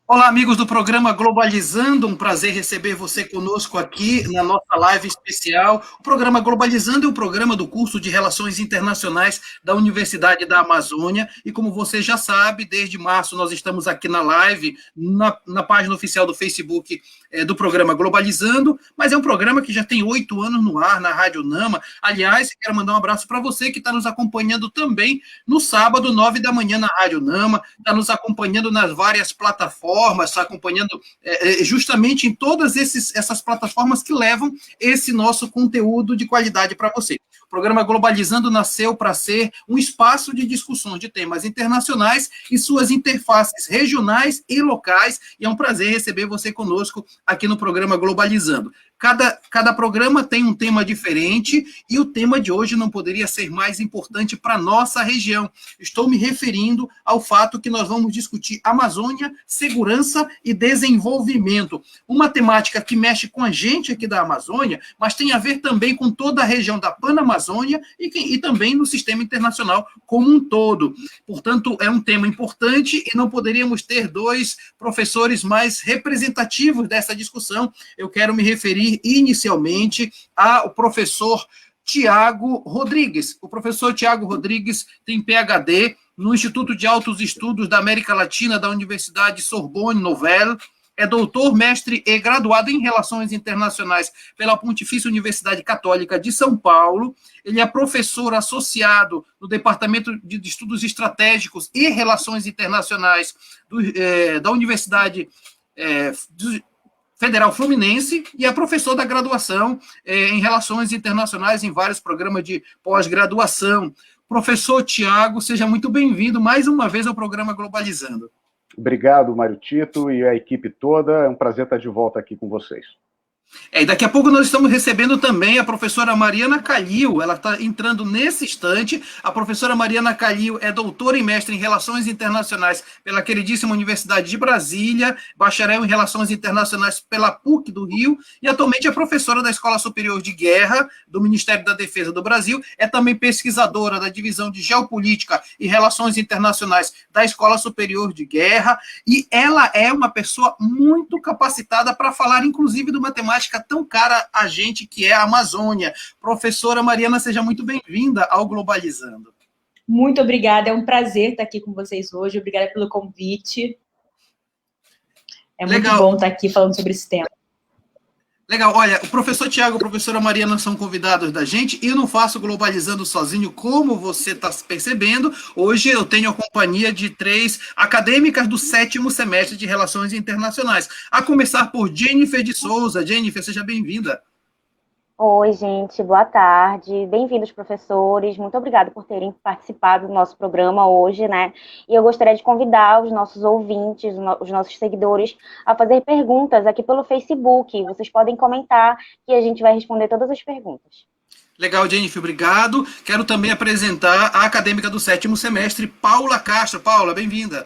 Olá, amigos do programa Globalizando, um prazer receber você conosco aqui na nossa live especial. O programa Globalizando é um programa do curso de Relações Internacionais da Universidade da Amazônia, e como você já sabe, desde março nós estamos aqui na live, na página oficial do Facebook do programa Globalizando, mas é um programa que já tem 8 anos no ar, na Rádio Nama. Aliás, quero mandar um abraço para você que está nos acompanhando também no sábado, 9 da manhã, na Rádio Nama, está nos acompanhando nas várias plataformas, está acompanhando justamente em todas essas plataformas que levam esse nosso conteúdo de qualidade para você. O programa Globalizando nasceu para ser um espaço de discussão de temas internacionais e suas interfaces regionais e locais, e é um prazer receber você conosco aqui no programa Globalizando. Cada programa tem um tema diferente e o tema de hoje não poderia ser mais importante para a nossa região. Estou me referindo ao fato que nós vamos discutir Amazônia, segurança e desenvolvimento. Uma temática que mexe com a gente aqui da Amazônia, mas tem a ver também com toda a região da Panamazônia e também no sistema internacional como um todo. Portanto, é um tema importante e não poderíamos ter dois professores mais representativos dessa discussão. Eu quero me referir inicialmente ao professor Tiago Rodrigues. O professor Tiago Rodrigues tem PhD no Instituto de Altos Estudos da América Latina da Universidade Sorbonne Nouvelle, é doutor, mestre e graduado em Relações Internacionais pela Pontifícia Universidade Católica de São Paulo. Ele é professor associado no Departamento de Estudos Estratégicos e Relações Internacionais da Universidade Federal Fluminense e é professor da graduação em Relações Internacionais em vários programas de pós-graduação. Professor Tiago, seja muito bem-vindo mais uma vez ao programa Globalizando. Obrigado, Mário Tito e a equipe toda. É um prazer estar de volta aqui com vocês. E daqui a pouco nós estamos recebendo também a professora Mariana Calil, ela está entrando nesse instante. A professora Mariana Calil é doutora e mestre em Relações Internacionais pela queridíssima Universidade de Brasília, bacharel em Relações Internacionais pela PUC do Rio, e atualmente é professora da Escola Superior de Guerra do Ministério da Defesa do Brasil, é também pesquisadora da Divisão de Geopolítica e Relações Internacionais da Escola Superior de Guerra, e ela é uma pessoa muito capacitada para falar, inclusive, de uma temática tão cara a gente que é a Amazônia. Professora Mariana, seja muito bem-vinda ao Globalizando. Muito obrigada, é um prazer estar aqui com vocês hoje, obrigada pelo convite. É muito bom estar aqui falando sobre esse tema. Legal, olha, o professor Tiago e a professora Mariana são convidados da gente, e eu não faço Globalizando sozinho, como você está percebendo. Hoje eu tenho a companhia de 3 acadêmicas do 7º semestre de Relações Internacionais, a começar por Jennifer de Souza. Jennifer, seja bem-vinda. Oi, gente, boa tarde. Bem-vindos, professores. Muito obrigada por terem participado do nosso programa hoje, né? E eu gostaria de convidar os nossos ouvintes, os nossos seguidores, a fazer perguntas aqui pelo Facebook. Vocês podem comentar que a gente vai responder todas as perguntas. Legal, Jennifer, obrigado. Quero também apresentar a acadêmica do 7º semestre, Paula Castro. Paula, bem-vinda.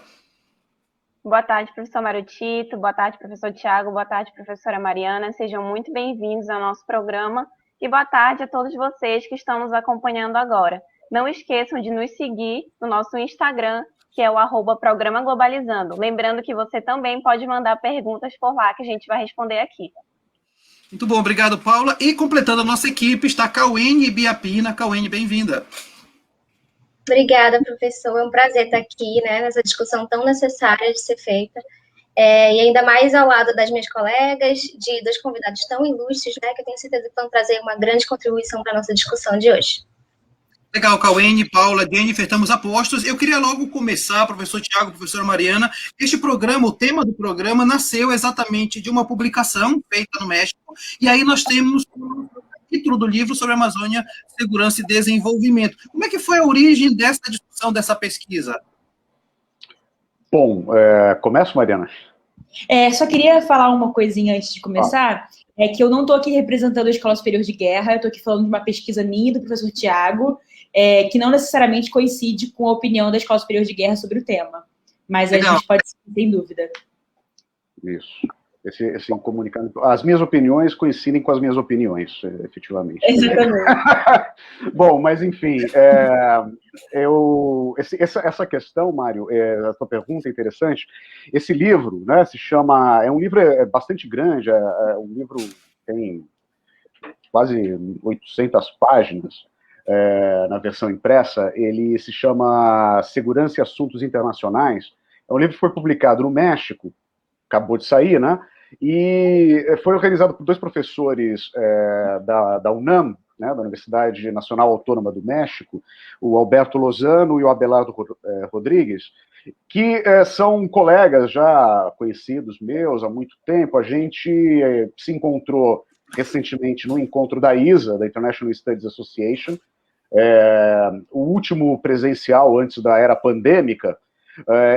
Boa tarde, professor Mário Tito, boa tarde, professor Tiago, boa tarde, professora Mariana, sejam muito bem-vindos ao nosso programa e boa tarde a todos vocês que estão nos acompanhando agora. Não esqueçam de nos seguir no nosso Instagram, que é o @Programa Globalizando. Lembrando que você também pode mandar perguntas por lá que a gente vai responder aqui. Muito bom, obrigado, Paula. E completando a nossa equipe está Cauene Biapina. Cauene, bem-vinda. Obrigada, professor. É um prazer estar aqui, né, nessa discussão tão necessária de ser feita. E ainda mais ao lado das minhas colegas, de 2 convidados tão ilustres, né, que eu tenho certeza que vão trazer uma grande contribuição para a nossa discussão de hoje. Legal, Cauene, Paula, Jennifer, estamos a postos. Eu queria logo começar, professor Tiago, professora Mariana. Este programa, o tema do programa, nasceu exatamente de uma publicação feita no México, e aí nós temos o título do livro sobre a Amazônia, Segurança e Desenvolvimento. Como é que foi a origem dessa discussão, dessa pesquisa? Bom, começo, Mariana? Só queria falar uma coisinha antes de começar, é que eu não estou aqui representando a Escola Superior de Guerra, eu estou aqui falando de uma pesquisa minha e do professor Tiago, que não necessariamente coincide com a opinião da Escola Superior de Guerra sobre o tema, mas legal. A gente pode, sem dúvida. Isso. esse comunicado. As minhas opiniões coincidem com as minhas opiniões, efetivamente. Exatamente. Bom, mas enfim, essa questão, Mário, a tua pergunta é interessante. Esse livro, né, se chama, é um livro bastante grande, um livro que tem quase 800 páginas, na versão impressa. Ele se chama Segurança e Assuntos Internacionais. É um livro que foi publicado no México, acabou de sair, né? E foi organizado por 2 professores da UNAM, né, da Universidade Nacional Autônoma do México, o Alberto Lozano e o Abelardo Rodrigues, que são colegas já conhecidos meus há muito tempo. A gente se encontrou recentemente no encontro da ISA, da International Studies Association, o último presencial antes da era pandêmica,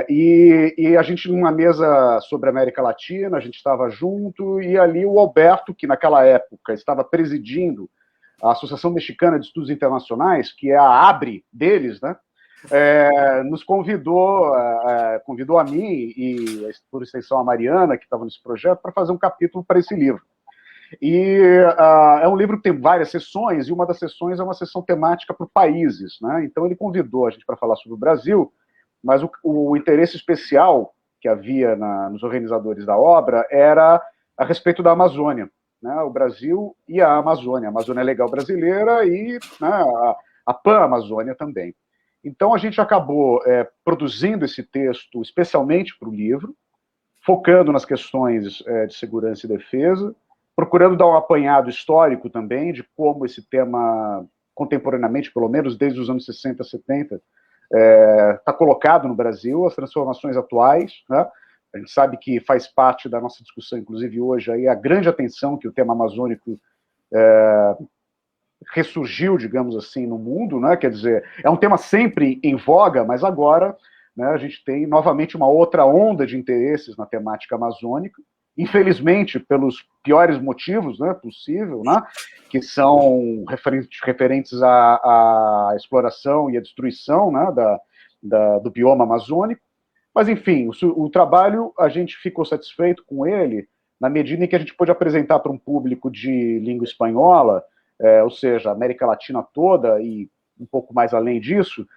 e a gente, numa mesa sobre a América Latina, a gente estava junto, e ali o Alberto, que naquela época estava presidindo a Associação Mexicana de Estudos Internacionais, que é a ABRE deles, né, nos convidou a mim e, por extensão, a Mariana, que estava nesse projeto, para fazer um capítulo para esse livro. E é um livro que tem várias sessões, e uma das sessões é uma sessão temática por países, né? Então ele convidou a gente para falar sobre o Brasil, mas o interesse especial que havia nos organizadores da obra era a respeito da Amazônia, né? O Brasil e a Amazônia Legal brasileira e, né, a Pan-Amazônia também. Então a gente acabou produzindo esse texto especialmente para o livro, focando nas questões de segurança e defesa, procurando dar um apanhado histórico também de como esse tema, contemporaneamente, pelo menos desde os anos 60, 70, está colocado no Brasil, as transformações atuais, né? A gente sabe que faz parte da nossa discussão, inclusive hoje, aí, a grande atenção que o tema amazônico ressurgiu, digamos assim, no mundo, né? Quer dizer, é um tema sempre em voga, mas agora, né, a gente tem novamente uma outra onda de interesses na temática amazônica, infelizmente, pelos piores motivos, né, possível, né, que são referentes à exploração e à destruição, né, do bioma amazônico. Mas, enfim, o trabalho, a gente ficou satisfeito com ele na medida em que a gente pôde apresentar para um público de língua espanhola, ou seja, a América Latina toda e um pouco mais além disso,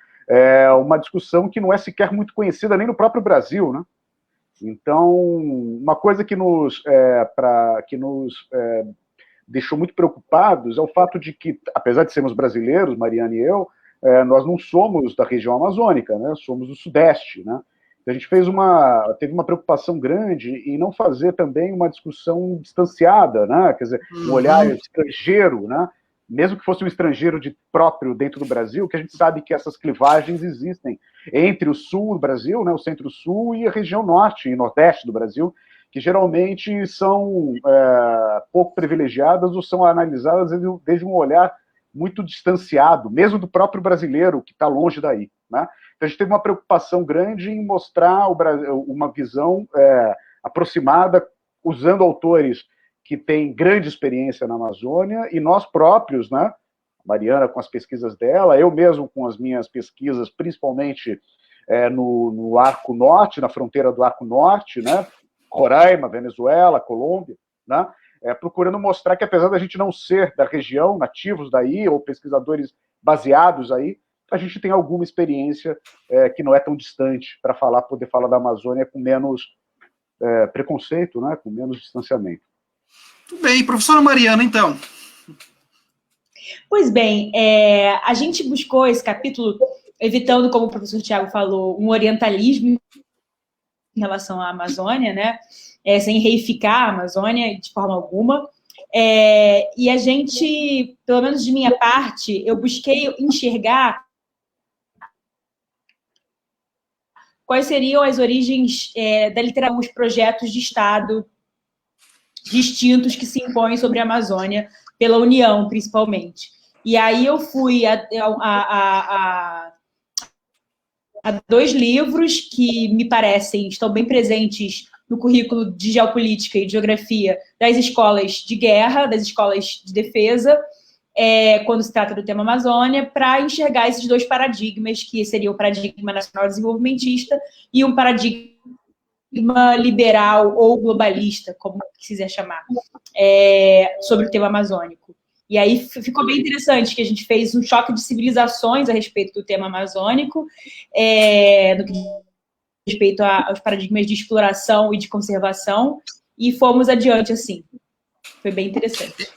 uma discussão que não é sequer muito conhecida nem no próprio Brasil, né? Então, uma coisa que nos deixou muito preocupados é o fato de que, apesar de sermos brasileiros, Mariana e eu, nós não somos da região amazônica, né? Somos do Sudeste, né? A gente teve uma preocupação grande em não fazer também uma discussão distanciada, né? Quer dizer, um olhar estrangeiro, né? Mesmo que fosse um estrangeiro próprio dentro do Brasil, que a gente sabe que essas clivagens existem entre o sul do Brasil, né, o centro-sul, e a região norte e nordeste do Brasil, que geralmente são pouco privilegiadas ou são analisadas desde um olhar muito distanciado, mesmo do próprio brasileiro, que está longe daí, né? Então a gente teve uma preocupação grande em mostrar uma visão aproximada, usando autores que têm grande experiência na Amazônia, e nós próprios, né, Mariana com as pesquisas dela, eu mesmo com as minhas pesquisas, principalmente no Arco Norte, na fronteira do Arco Norte, né, Roraima, Venezuela, Colômbia, né, procurando mostrar que, apesar da gente não ser da região, nativos daí, ou pesquisadores baseados aí, a gente tem alguma experiência que não é tão distante para poder falar da Amazônia com menos preconceito, né, com menos distanciamento. Tudo bem. Professora Mariana, então. Pois bem, a gente buscou esse capítulo evitando, como o professor Tiago falou, um orientalismo em relação à Amazônia, né? Sem reificar a Amazônia de forma alguma. E a gente, pelo menos de minha parte, eu busquei enxergar quais seriam as origens da literatura, os projetos de Estado distintos que se impõem sobre a Amazônia pela União, principalmente. E aí eu fui a 2 livros que me parecem estão bem presentes no currículo de Geopolítica e Geografia das escolas de guerra, das escolas de defesa, quando se trata do tema Amazônia, para enxergar esses 2 paradigmas, que seria o paradigma nacional desenvolvimentista e um paradigma liberal ou globalista, como quiser chamar, sobre o tema amazônico. E aí ficou bem interessante que a gente fez um choque de civilizações a respeito do tema amazônico, no que diz respeito aos paradigmas de exploração e de conservação, e fomos adiante assim. Foi bem interessante.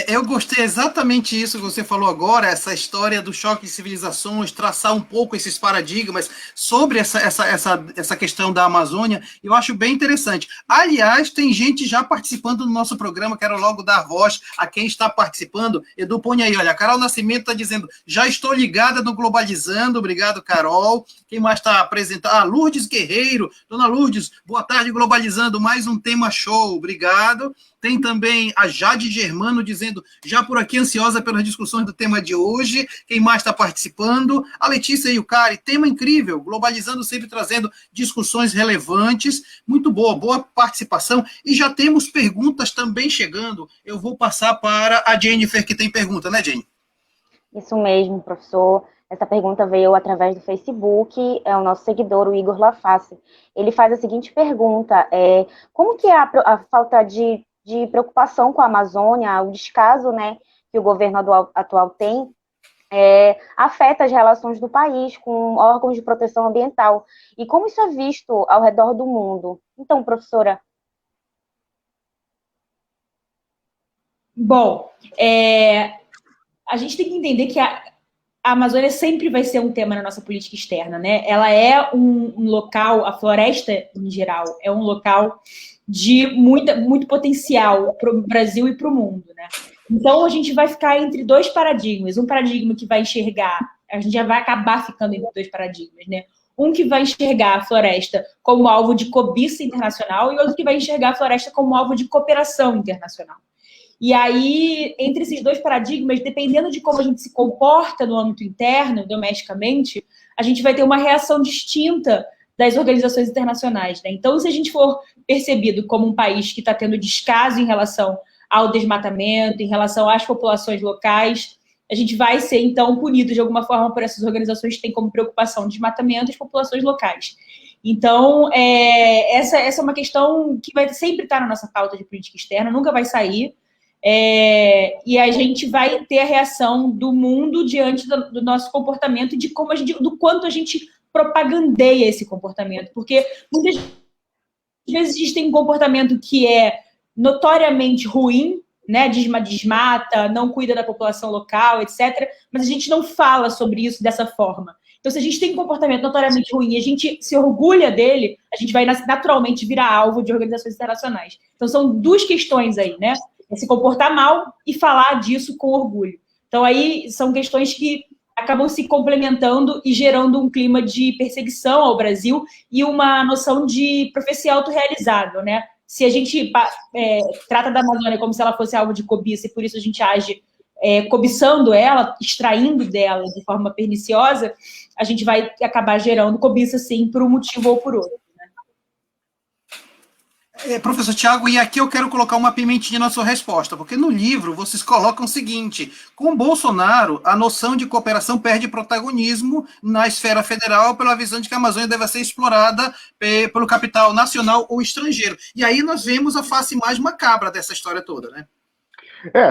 Eu gostei exatamente isso que você falou agora, essa história do choque de civilizações, traçar um pouco esses paradigmas sobre essa questão da Amazônia, eu acho bem interessante. Aliás, tem gente já participando do nosso programa, quero logo dar voz a quem está participando. Edu, põe aí, olha, a Carol Nascimento está dizendo, já estou ligada no Globalizando, obrigado, Carol. Quem mais está apresentando? Lourdes Guerreiro, dona Lourdes, boa tarde, Globalizando, mais um tema show, obrigado. Tem também a Jade Germano dizendo, já por aqui ansiosa pelas discussões do tema de hoje. Quem mais está participando? A Letícia Yucari, tema incrível, Globalizando sempre trazendo discussões relevantes. Muito boa participação. E já temos perguntas também chegando. Eu vou passar para a Jennifer, que tem pergunta, né, Jenny? Isso mesmo, professor. Essa pergunta veio através do Facebook, é o nosso seguidor, o Igor Laface. Ele faz a seguinte pergunta, como que a falta de preocupação com a Amazônia, o descaso, né, que o governo atual tem, afeta as relações do país com órgãos de proteção ambiental. E como isso é visto ao redor do mundo? Então, professora. Bom, a gente tem que entender que a Amazônia sempre vai ser um tema na nossa política externa, né? Ela é um local, a floresta em geral, é um local de muito potencial para o Brasil e para o mundo, né? Então, a gente vai ficar entre dois paradigmas. Um paradigma que vai enxergar, a gente já vai acabar ficando entre dois paradigmas, né? Um que vai enxergar a floresta como alvo de cobiça internacional e outro que vai enxergar a floresta como alvo de cooperação internacional. E aí, entre esses dois paradigmas, dependendo de como a gente se comporta no âmbito interno, domesticamente, a gente vai ter uma reação distinta das organizações internacionais, né? Então, se a gente for percebido como um país que está tendo descaso em relação ao desmatamento, em relação às populações locais, a gente vai ser, então, punido de alguma forma por essas organizações que têm como preocupação o desmatamento e as populações locais. Então, essa é uma questão que vai sempre estar na nossa pauta de política externa, nunca vai sair, e a gente vai ter a reação do mundo diante do nosso comportamento e do quanto a gente propagandeia esse comportamento, porque muitas vezes a gente tem um comportamento que é notoriamente ruim, né, desmata, não cuida da população local, etc., mas a gente não fala sobre isso dessa forma. Então, se a gente tem um comportamento notoriamente ruim e a gente se orgulha dele, a gente vai naturalmente virar alvo de organizações internacionais. Então, são duas questões aí, né? Se comportar mal e falar disso com orgulho. Então, aí são questões que acabam se complementando e gerando um clima de perseguição ao Brasil e uma noção de profecia autorrealizável, né? Se a gente trata da Amazônia como se ela fosse algo de cobiça e por isso a gente age cobiçando ela, extraindo dela de forma perniciosa, a gente vai acabar gerando cobiça, sim, por um motivo ou por outro. Professor Tiago, e aqui eu quero colocar uma pimentinha na sua resposta, porque no livro vocês colocam o seguinte, com Bolsonaro, a noção de cooperação perde protagonismo na esfera federal pela visão de que a Amazônia deve ser explorada pelo capital nacional ou estrangeiro. E aí nós vemos a face mais macabra dessa história toda, né?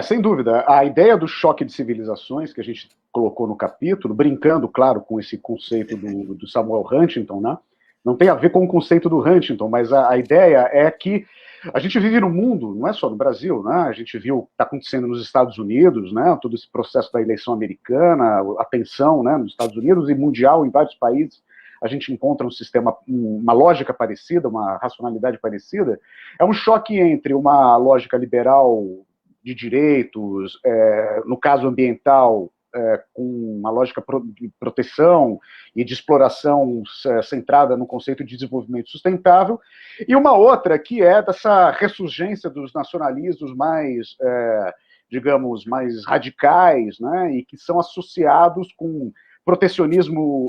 Sem dúvida. A ideia do choque de civilizações, que a gente colocou no capítulo, brincando, claro, com esse conceito do Samuel Huntington, né? Não tem a ver com o conceito do Huntington, mas a ideia é que a gente vive no mundo, não é só no Brasil, né? A gente viu o que está acontecendo nos Estados Unidos, né? Todo esse processo da eleição americana, a tensão, né, nos Estados Unidos e mundial em vários países. A gente encontra um sistema, uma lógica parecida, uma racionalidade parecida. É um choque entre uma lógica liberal de direitos, no caso ambiental, com uma lógica de proteção e de exploração centrada no conceito de desenvolvimento sustentável, e uma outra que é dessa ressurgência dos nacionalismos mais, digamos, mais radicais, né, e que são associados com protecionismo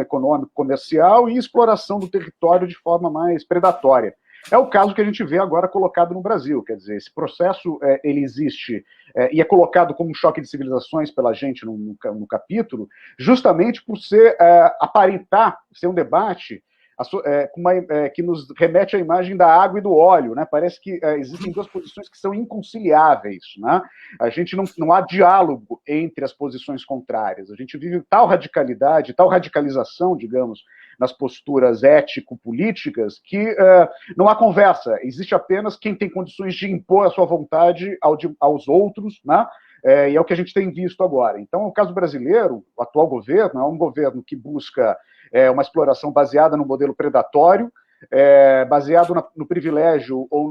econômico, comercial e exploração do território de forma mais predatória. É o caso que a gente vê agora colocado no Brasil, quer dizer, esse processo ele existe e é colocado como um choque de civilizações pela gente no capítulo, justamente por aparentar ser um debate que nos remete à imagem da água e do óleo, né? Parece que existem duas posições que são inconciliáveis, né? A gente não há diálogo entre as posições contrárias. A gente vive tal radicalidade, tal radicalização, digamos, nas posturas ético-políticas, que não há conversa. Existe apenas quem tem condições de impor a sua vontade aos outros, né? E é o que a gente tem visto agora. Então, no caso brasileiro, o atual governo é um governo que busca uma exploração baseada no modelo predatório, baseado no privilégio ou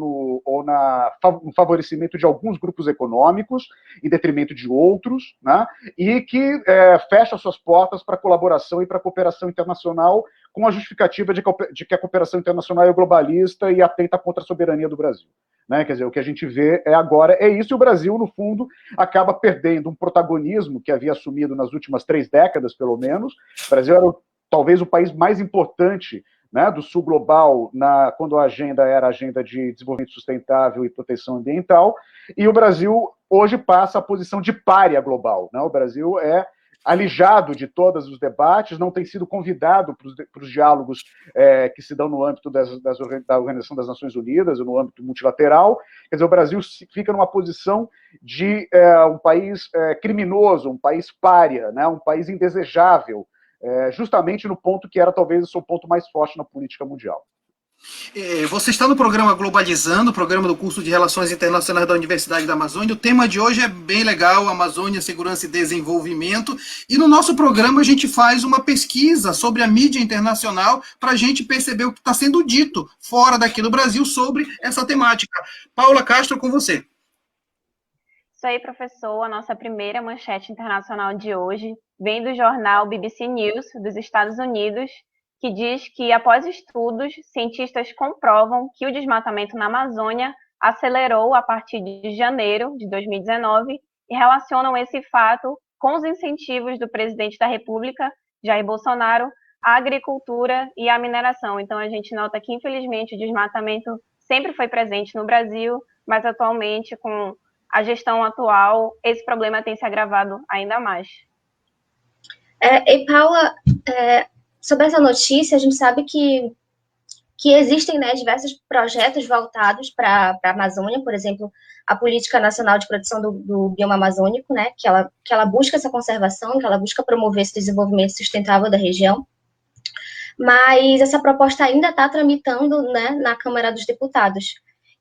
no favorecimento de alguns grupos econômicos, em detrimento de outros, né? E que fecha suas portas para colaboração e para cooperação internacional, com a justificativa de que a cooperação internacional é globalista e atenta contra a soberania do Brasil. Né? Quer dizer, o que a gente vê agora é isso, e o Brasil, no fundo, acaba perdendo um protagonismo que havia assumido nas últimas 3 décadas, pelo menos. O Brasil era talvez o país mais importante, né, do sul global, quando a agenda era a agenda de desenvolvimento sustentável e proteção ambiental, e o Brasil hoje passa a posição de pária global. Né? O Brasil é alijado de todos os debates, não tem sido convidado para os diálogos que se dão no âmbito da Organização das Nações Unidas, no âmbito multilateral. Quer dizer, o Brasil fica numa posição de um país criminoso, um país pária, né, um país indesejável, justamente no ponto que era talvez o seu ponto mais forte na política mundial. Você está no programa Globalizando, programa do curso de Relações Internacionais da Universidade da Amazônia. O tema de hoje é bem legal, Amazônia, Segurança e Desenvolvimento. E no nosso programa a gente faz uma pesquisa sobre a mídia internacional para a gente perceber o que está sendo dito fora daqui do Brasil sobre essa temática. Paula Castro, com você. Isso aí, professor. A nossa primeira manchete internacional de hoje vem do jornal BBC News, dos Estados Unidos, que diz que, após estudos, cientistas comprovam que o desmatamento na Amazônia acelerou a partir de janeiro de 2019 e relacionam esse fato com os incentivos do presidente da República, Jair Bolsonaro, à agricultura e à mineração. Então, a gente nota que, infelizmente, o desmatamento sempre foi presente no Brasil, mas atualmente, com a gestão atual, esse problema tem se agravado ainda mais. E Paula, sobre essa notícia, a gente sabe que existem, né, diversos projetos voltados para a Amazônia, por exemplo, a Política Nacional de Proteção do Bioma Amazônico, né, que ela busca essa conservação, que ela busca promover esse desenvolvimento sustentável da região, mas essa proposta ainda está tramitando, né, na Câmara dos Deputados.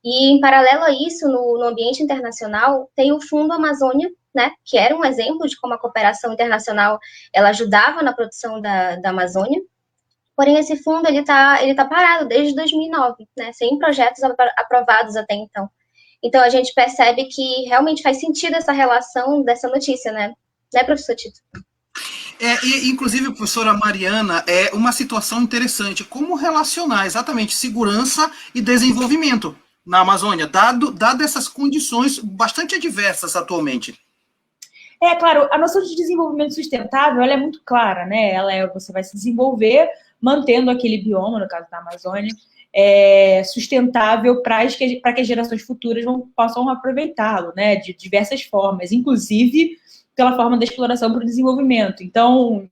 E, em paralelo a isso, no ambiente internacional, tem o Fundo Amazônia, né, que era um exemplo de como a cooperação internacional ela ajudava na proteção da Amazônia. Porém, esse fundo ele tá parado desde 2009, né, sem projetos aprovados até então. Então, a gente percebe que realmente faz sentido essa relação dessa notícia, né, professor Tito? Inclusive, professora Mariana, é uma situação interessante. Como relacionar exatamente segurança e desenvolvimento na Amazônia, dado essas condições bastante adversas atualmente? Claro, a noção de desenvolvimento sustentável ela é muito clara, né? Você vai se desenvolver mantendo aquele bioma, no caso da Amazônia, sustentável para que as gerações futuras possam aproveitá-lo, né? De diversas formas, inclusive pela forma da exploração para o desenvolvimento. Então,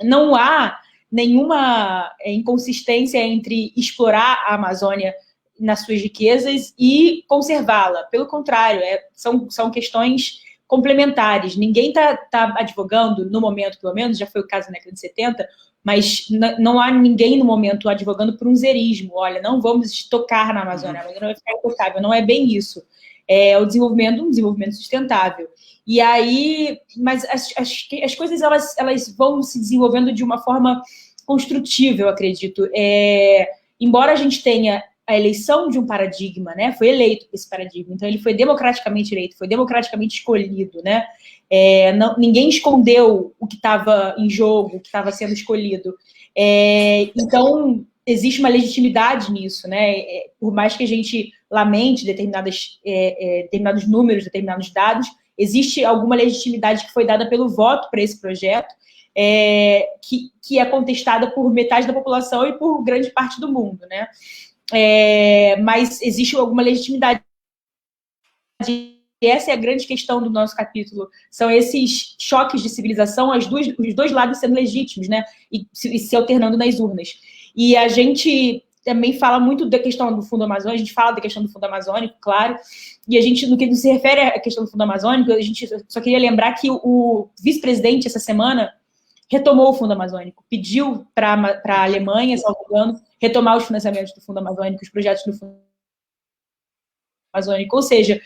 não há nenhuma inconsistência entre explorar a Amazônia nas suas riquezas e conservá-la. Pelo contrário, são questões complementares. Ninguém está advogando, no momento, pelo menos, já foi o caso na década de 70, mas não há ninguém, no momento, advogando por um zerismo. Olha, não vamos tocar na Amazônia, a Amazônia vai ficar intocável. Não é bem isso. É um desenvolvimento sustentável. E aí, mas as coisas elas vão se desenvolvendo de uma forma construtiva, eu acredito. Embora a gente tenha a eleição de um paradigma, né? Foi eleito esse paradigma, então ele foi democraticamente eleito, foi democraticamente escolhido, né? Ninguém escondeu o que estava em jogo, o que estava sendo escolhido. Então, existe uma legitimidade nisso, né? Por mais que a gente lamente determinados números, determinados dados, existe alguma legitimidade que foi dada pelo voto para esse projeto, que é contestada por metade da população e por grande parte do mundo, né? Mas existe alguma legitimidade essa é a grande questão do nosso capítulo, são esses choques de civilização, os dois lados sendo legítimos, né, e se alternando nas urnas. E a gente também fala muito da questão do Fundo Amazônico, a gente fala da questão do Fundo Amazônico, claro, e a gente, no que se refere à questão do Fundo Amazônico, a gente só queria lembrar que o vice-presidente, essa semana, retomou o Fundo Amazônico, pediu para a Alemanha, salvo engano, retomar os financiamentos do Fundo Amazônico, os projetos do Fundo Amazônico, ou seja,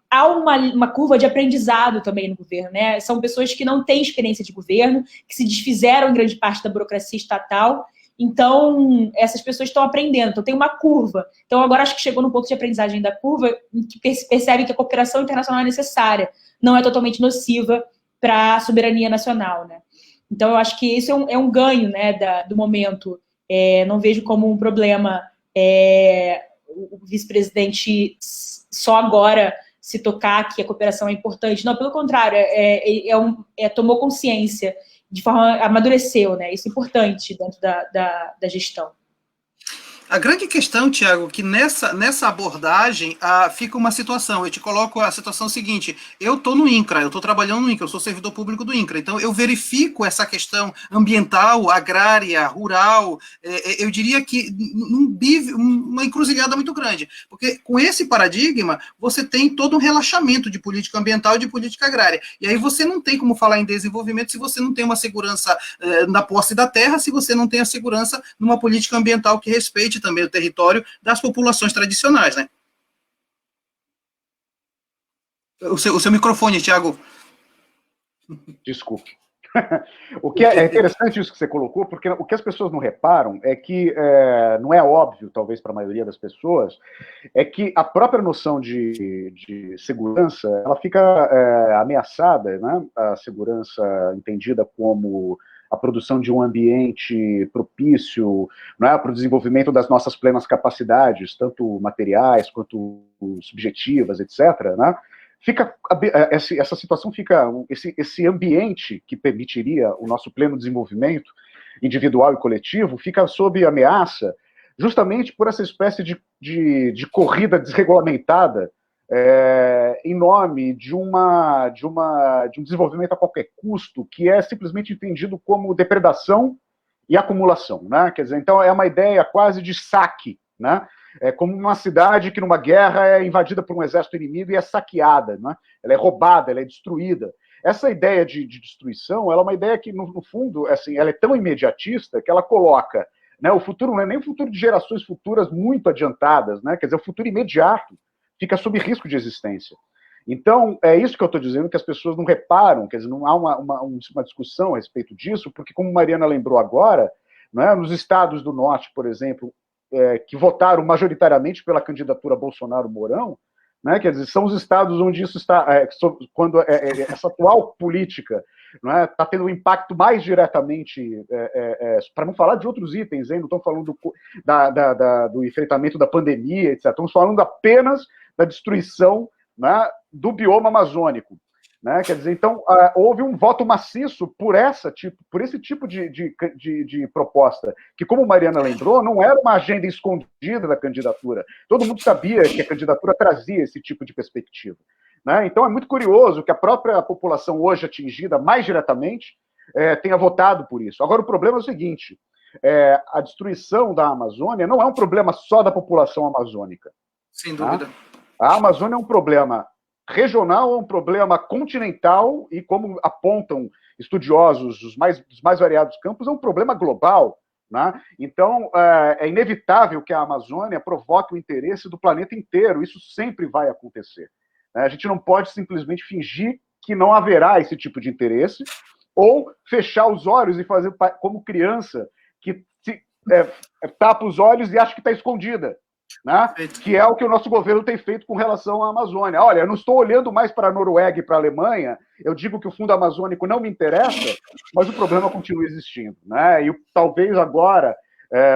há uma curva de aprendizado também no governo, né? São pessoas que não têm experiência de governo, que se desfizeram em grande parte da burocracia estatal, então essas pessoas estão aprendendo, então tem uma curva. Então agora acho que chegou no ponto de aprendizagem da curva em que percebe que a cooperação internacional é necessária, não é totalmente nociva para a soberania nacional, né? Então eu acho que isso é um ganho, né, do momento. Não vejo como um problema o vice-presidente só agora se tocar que a cooperação é importante. Não, pelo contrário, tomou consciência, de forma amadureceu, né? Isso é importante dentro da gestão. A grande questão, Tiago, que nessa abordagem fica uma situação, eu te coloco a situação seguinte, eu estou no INCRA, eu estou trabalhando no INCRA, eu sou servidor público do INCRA, então eu verifico essa questão ambiental, agrária, rural, eu diria que uma encruzilhada muito grande, porque com esse paradigma, você tem todo um relaxamento de política ambiental e de política agrária, e aí você não tem como falar em desenvolvimento se você não tem uma segurança na posse da terra, se você não tem a segurança numa política ambiental que respeite também o território das populações tradicionais, né? O seu microfone, Tiago. Desculpe. O que é interessante isso que você colocou, porque o que as pessoas não reparam é que, não é óbvio, talvez para a maioria das pessoas, é que a própria noção de segurança, ela fica ameaçada, né? A segurança entendida como a produção de um ambiente propício, né, para o desenvolvimento das nossas plenas capacidades, tanto materiais quanto subjetivas, etc., né? Essa situação fica, esse ambiente que permitiria o nosso pleno desenvolvimento individual e coletivo fica sob ameaça justamente por essa espécie de corrida desregulamentada em nome de um desenvolvimento a qualquer custo que é simplesmente entendido como depredação e acumulação, né? Quer dizer, então é uma ideia quase de saque, né? É como uma cidade que numa guerra é invadida por um exército inimigo e é saqueada, né? Ela é roubada, ela é destruída. Essa ideia de destruição, ela é uma ideia que, no fundo, assim, ela é tão imediatista que ela coloca, né, o futuro não é nem o futuro de gerações futuras muito adiantadas, né? Quer dizer, o futuro imediato fica sob risco de existência. Então, é isso que eu estou dizendo, que as pessoas não reparam, quer dizer, não há uma discussão a respeito disso, porque, como Mariana lembrou agora, né, nos estados do norte, por exemplo, que votaram majoritariamente pela candidatura Bolsonaro-Mourão, né, quer dizer, são os estados onde isso está, quando essa atual política está tendo um impacto mais diretamente, para não falar de outros itens, hein, não estamos falando do enfrentamento da pandemia, etc., estamos falando apenas da destruição, né, do bioma amazônico. Né? Quer dizer, então, houve um voto maciço por esse tipo de proposta, que, como Mariana lembrou, não era uma agenda escondida da candidatura. Todo mundo sabia que a candidatura trazia esse tipo de perspectiva. Né? Então, é muito curioso que a própria população hoje atingida mais diretamente tenha votado por isso. Agora, o problema é o seguinte, a destruição da Amazônia não é um problema só da população amazônica. Sem dúvida. Tá? A Amazônia é um problema regional, é um problema continental e, como apontam estudiosos dos mais variados campos, é um problema global. Né? Então, é inevitável que a Amazônia provoque o interesse do planeta inteiro. Isso sempre vai acontecer. Né? A gente não pode simplesmente fingir que não haverá esse tipo de interesse ou fechar os olhos e fazer como criança que tapa os olhos e acha que está escondida. Né? Que é o que o nosso governo tem feito com relação à Amazônia. Olha, eu não estou olhando mais para a Noruega e para a Alemanha, eu digo que o Fundo Amazônico não me interessa, mas o problema continua existindo. Né? E talvez agora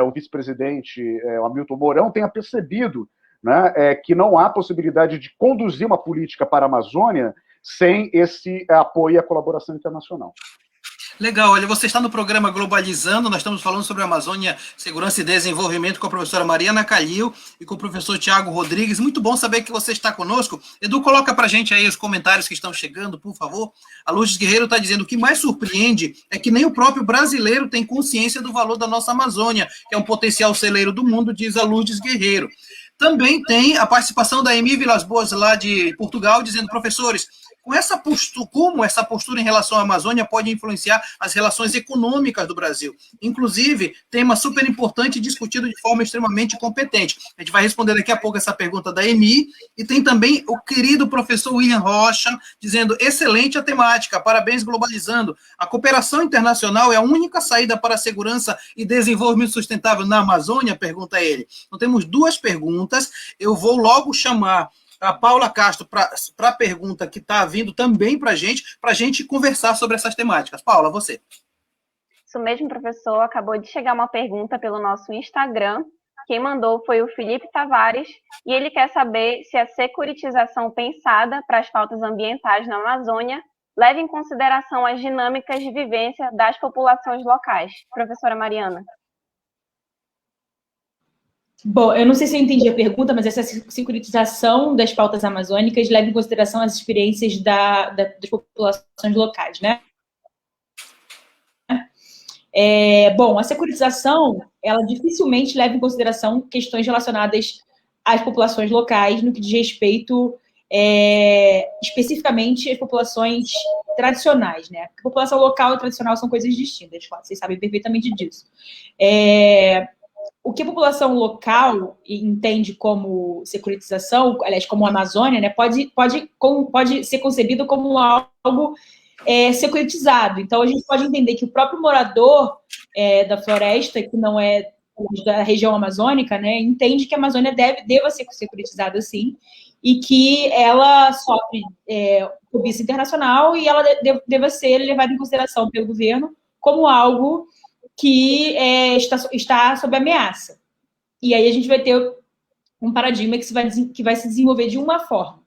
o vice-presidente o Hamilton Mourão tenha percebido, né, que não há possibilidade de conduzir uma política para a Amazônia sem esse apoio e a colaboração internacional. Legal, olha, você está no programa Globalizando, nós estamos falando sobre a Amazônia, Segurança e Desenvolvimento com a professora Mariana Calil e com o professor Tiago Rodrigues. Muito bom saber que você está conosco. Edu, coloca para a gente aí os comentários que estão chegando, por favor. A Lourdes Guerreiro está dizendo, o que mais surpreende é que nem o próprio brasileiro tem consciência do valor da nossa Amazônia, que é um potencial celeiro do mundo, diz a Lourdes Guerreiro. Também tem a participação da Emi Vilas Boas, lá de Portugal, dizendo, professores, como essa postura em relação à Amazônia pode influenciar as relações econômicas do Brasil. Inclusive, tema super importante discutido de forma extremamente competente. A gente vai responder daqui a pouco essa pergunta da Emi, e tem também o querido professor William Rocha, dizendo, excelente a temática, parabéns Globalizando. A cooperação internacional é a única saída para a segurança e desenvolvimento sustentável na Amazônia? Pergunta ele. Então, temos duas perguntas, eu vou logo chamar a Paula Castro para a pergunta que está vindo também para a gente conversar sobre essas temáticas. Paula, você. Isso mesmo, professor. Acabou de chegar uma pergunta pelo nosso Instagram. Quem mandou foi o Felipe Tavares, e ele quer saber se a securitização pensada para as pautas ambientais na Amazônia leva em consideração as dinâmicas de vivência das populações locais. Professora Mariana. Bom, eu não sei se eu entendi a pergunta, mas essa securitização das pautas amazônicas leva em consideração as experiências das populações locais, né? Bom, a securitização, ela dificilmente leva em consideração questões relacionadas às populações locais, no que diz respeito especificamente às populações tradicionais, né? Porque população local e tradicional são coisas distintas, claro, vocês sabem perfeitamente disso. O que a população local entende como securitização, aliás, como Amazônia, né, pode ser concebido como algo securitizado. Então, a gente pode entender que o próprio morador da floresta, que não é da região amazônica, né, entende que a Amazônia deva ser securitizada, sim, e que ela sofre cobiça internacional e ela deva ser levada em consideração pelo governo como algo que está sob ameaça. E aí a gente vai ter um paradigma que vai se desenvolver de uma forma.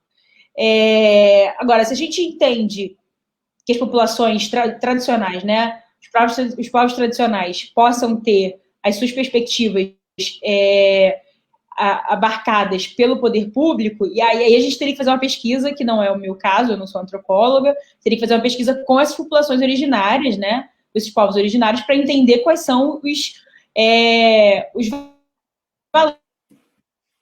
Agora, se a gente entende que as populações tradicionais, né, os povos tradicionais, possam ter as suas perspectivas abarcadas pelo poder público, e aí a gente teria que fazer uma pesquisa, que não é o meu caso, eu não sou antropóloga, teria que fazer uma pesquisa com essas populações originárias, né, desses povos originários, para entender quais são os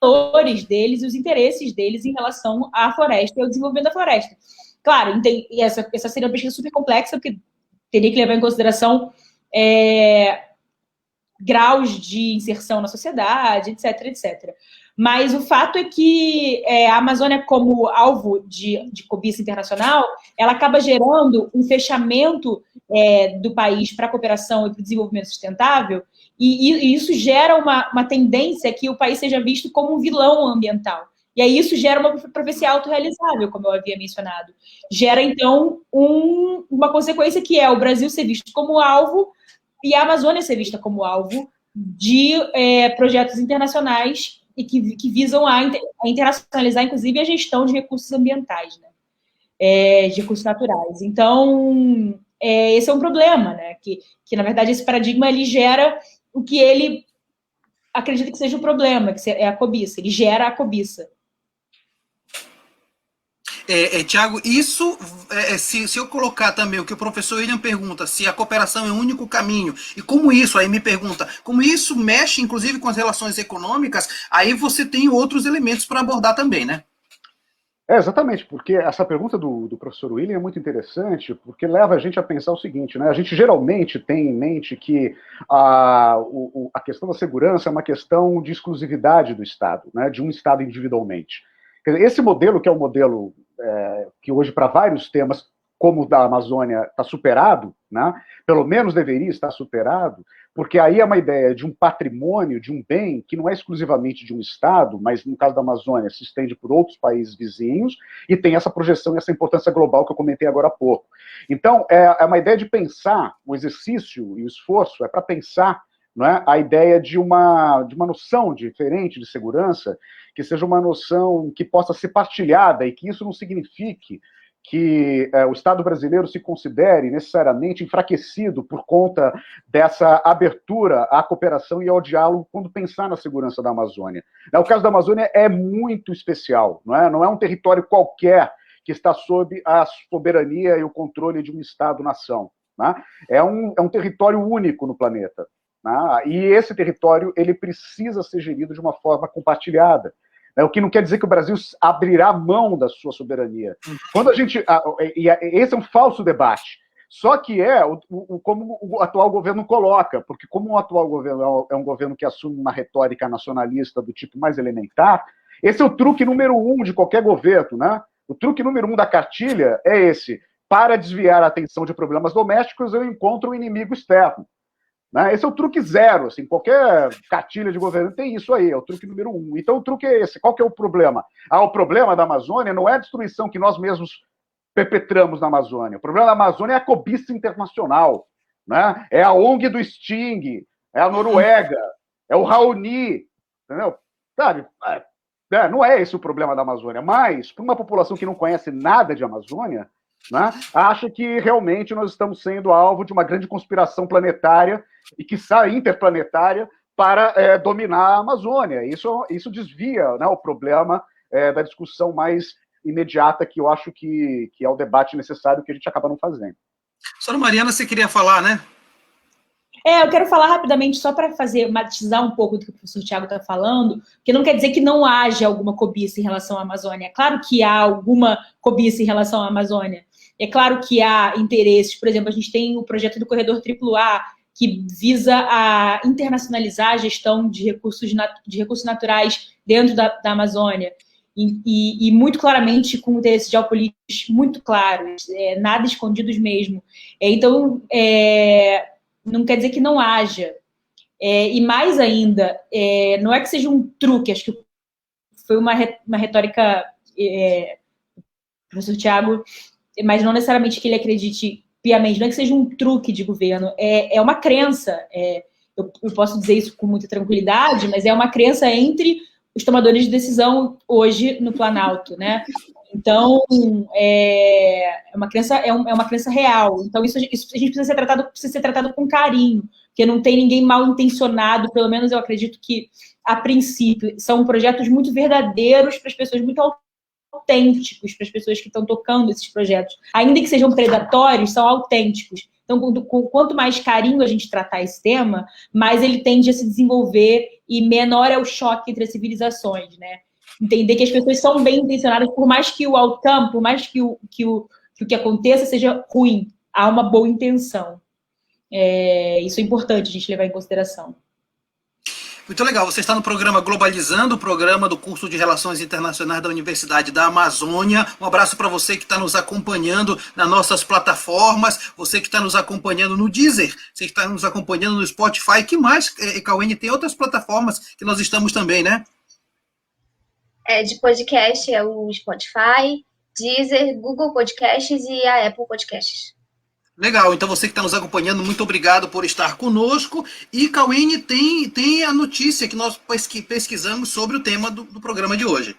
valores deles, os interesses deles em relação à floresta e ao desenvolvimento da floresta. Claro, e essa seria uma pesquisa super complexa, porque teria que levar em consideração graus de inserção na sociedade, etc, etc. Mas o fato é que a Amazônia, como alvo de cobiça internacional, ela acaba gerando um fechamento do país para a cooperação e para o desenvolvimento sustentável, e isso gera uma tendência que o país seja visto como um vilão ambiental. E aí isso gera uma profecia autorrealizável, como eu havia mencionado. Gera, então, uma consequência que é o Brasil ser visto como alvo e a Amazônia ser vista como alvo de projetos internacionais e que visam a internacionalizar, inclusive, a gestão de recursos ambientais, né? De recursos naturais. Então, esse é um problema, né? Que, na verdade, esse paradigma, ele gera o que ele acredita que seja o problema, que é a cobiça. Ele gera a cobiça. Tiago, isso, se eu colocar também o que o professor William pergunta, se a cooperação é o único caminho, e como isso, aí me pergunta, como isso mexe, inclusive, com as relações econômicas, aí você tem outros elementos para abordar também, né? Exatamente, porque essa pergunta do professor William é muito interessante, porque leva a gente a pensar o seguinte, né? A gente geralmente tem em mente que a questão da segurança é uma questão de exclusividade do Estado, né? De um Estado individualmente. Quer dizer, esse modelo, que é um modelo que hoje, para vários temas, como o da Amazônia, está superado, né? Pelo menos deveria estar superado, porque aí é uma ideia de um patrimônio, de um bem, que não é exclusivamente de um Estado, mas no caso da Amazônia se estende por outros países vizinhos, e tem essa projeção e essa importância global que eu comentei agora há pouco. Então, é uma ideia de pensar, o exercício e o esforço é para pensar, não é, a ideia de uma noção diferente de segurança, que seja uma noção que possa ser partilhada, e que isso não signifique que o Estado brasileiro se considere necessariamente enfraquecido por conta dessa abertura à cooperação e ao diálogo quando pensar na segurança da Amazônia. O caso da Amazônia é muito especial, não é um território qualquer que está sob a soberania e o controle de um Estado-nação. É um território único no planeta. E esse território ele precisa ser gerido de uma forma compartilhada. O que não quer dizer que o Brasil abrirá mão da sua soberania. Quando a gente, esse é um falso debate. Só que como o atual governo coloca, porque como o atual governo é um governo que assume uma retórica nacionalista do tipo mais elementar, esse é o truque número 1 de qualquer governo, O truque número 1 da cartilha é esse: para desviar a atenção de problemas domésticos, eu encontro um inimigo externo. Esse é o truque 0, assim, qualquer cartilha de governo tem isso aí, é o truque número 1. Então o truque é esse. Qual que é o problema? O problema da Amazônia não é a destruição que nós mesmos perpetramos na Amazônia. O problema da Amazônia é a cobiça internacional. É a ONG do Sting, é a Noruega, é o Raoni, entendeu? Sabe? Não é esse o problema da Amazônia, mas para uma população que não conhece nada de Amazônia, acha que realmente nós estamos sendo alvo de uma grande conspiração planetária e quiçá interplanetária para dominar a Amazônia. Isso desvia o problema da discussão mais imediata, que eu acho que é o debate necessário, que a gente acaba não fazendo. Senhora Mariana, você queria falar, né? Eu quero falar rapidamente, só para matizar um pouco do que o professor Tiago está falando, porque não quer dizer que não haja alguma cobiça em relação à Amazônia. É claro que há alguma cobiça em relação à Amazônia. É claro que há interesses. Por exemplo, a gente tem o projeto do Corredor AAA, que visa a internacionalizar a gestão de recursos naturais dentro da Amazônia. E muito claramente com interesses geopolíticos muito claros, nada escondidos mesmo. Então, não quer dizer que não haja. E mais ainda, não é que seja um truque, acho que foi uma retórica do professor Tiago, mas não necessariamente que ele acredite piamente, não é que seja um truque de governo, é uma crença. Eu posso dizer isso com muita tranquilidade, mas é uma crença entre os tomadores de decisão hoje no Planalto, né? Então, é uma crença real. Então, isso a gente precisa ser tratado com carinho, porque não tem ninguém mal intencionado, pelo menos eu acredito que, a princípio, são projetos muito verdadeiros para as pessoas, muito autênticos para as pessoas que estão tocando esses projetos. Ainda que sejam predatórios, são autênticos. Então, quanto mais carinho a gente tratar esse tema, mais ele tende a se desenvolver e menor é o choque entre as civilizações, né? Entender que as pessoas são bem intencionadas, por mais que o outcome, por mais que o que aconteça seja ruim, há uma boa intenção. Isso é importante a gente levar em consideração. Muito legal, você está no programa Globalizando, o programa do curso de Relações Internacionais da Universidade da Amazônia. Um abraço para você que está nos acompanhando nas nossas plataformas, você que está nos acompanhando no Deezer, você que está nos acompanhando no Spotify, que mais, Cauene, tem outras plataformas que nós estamos também, né? De podcast é o Spotify, Deezer, Google Podcasts e a Apple Podcasts. Legal, então você que está nos acompanhando, muito obrigado por estar conosco. E, Cauene, tem a notícia que nós pesquisamos sobre o tema do programa de hoje.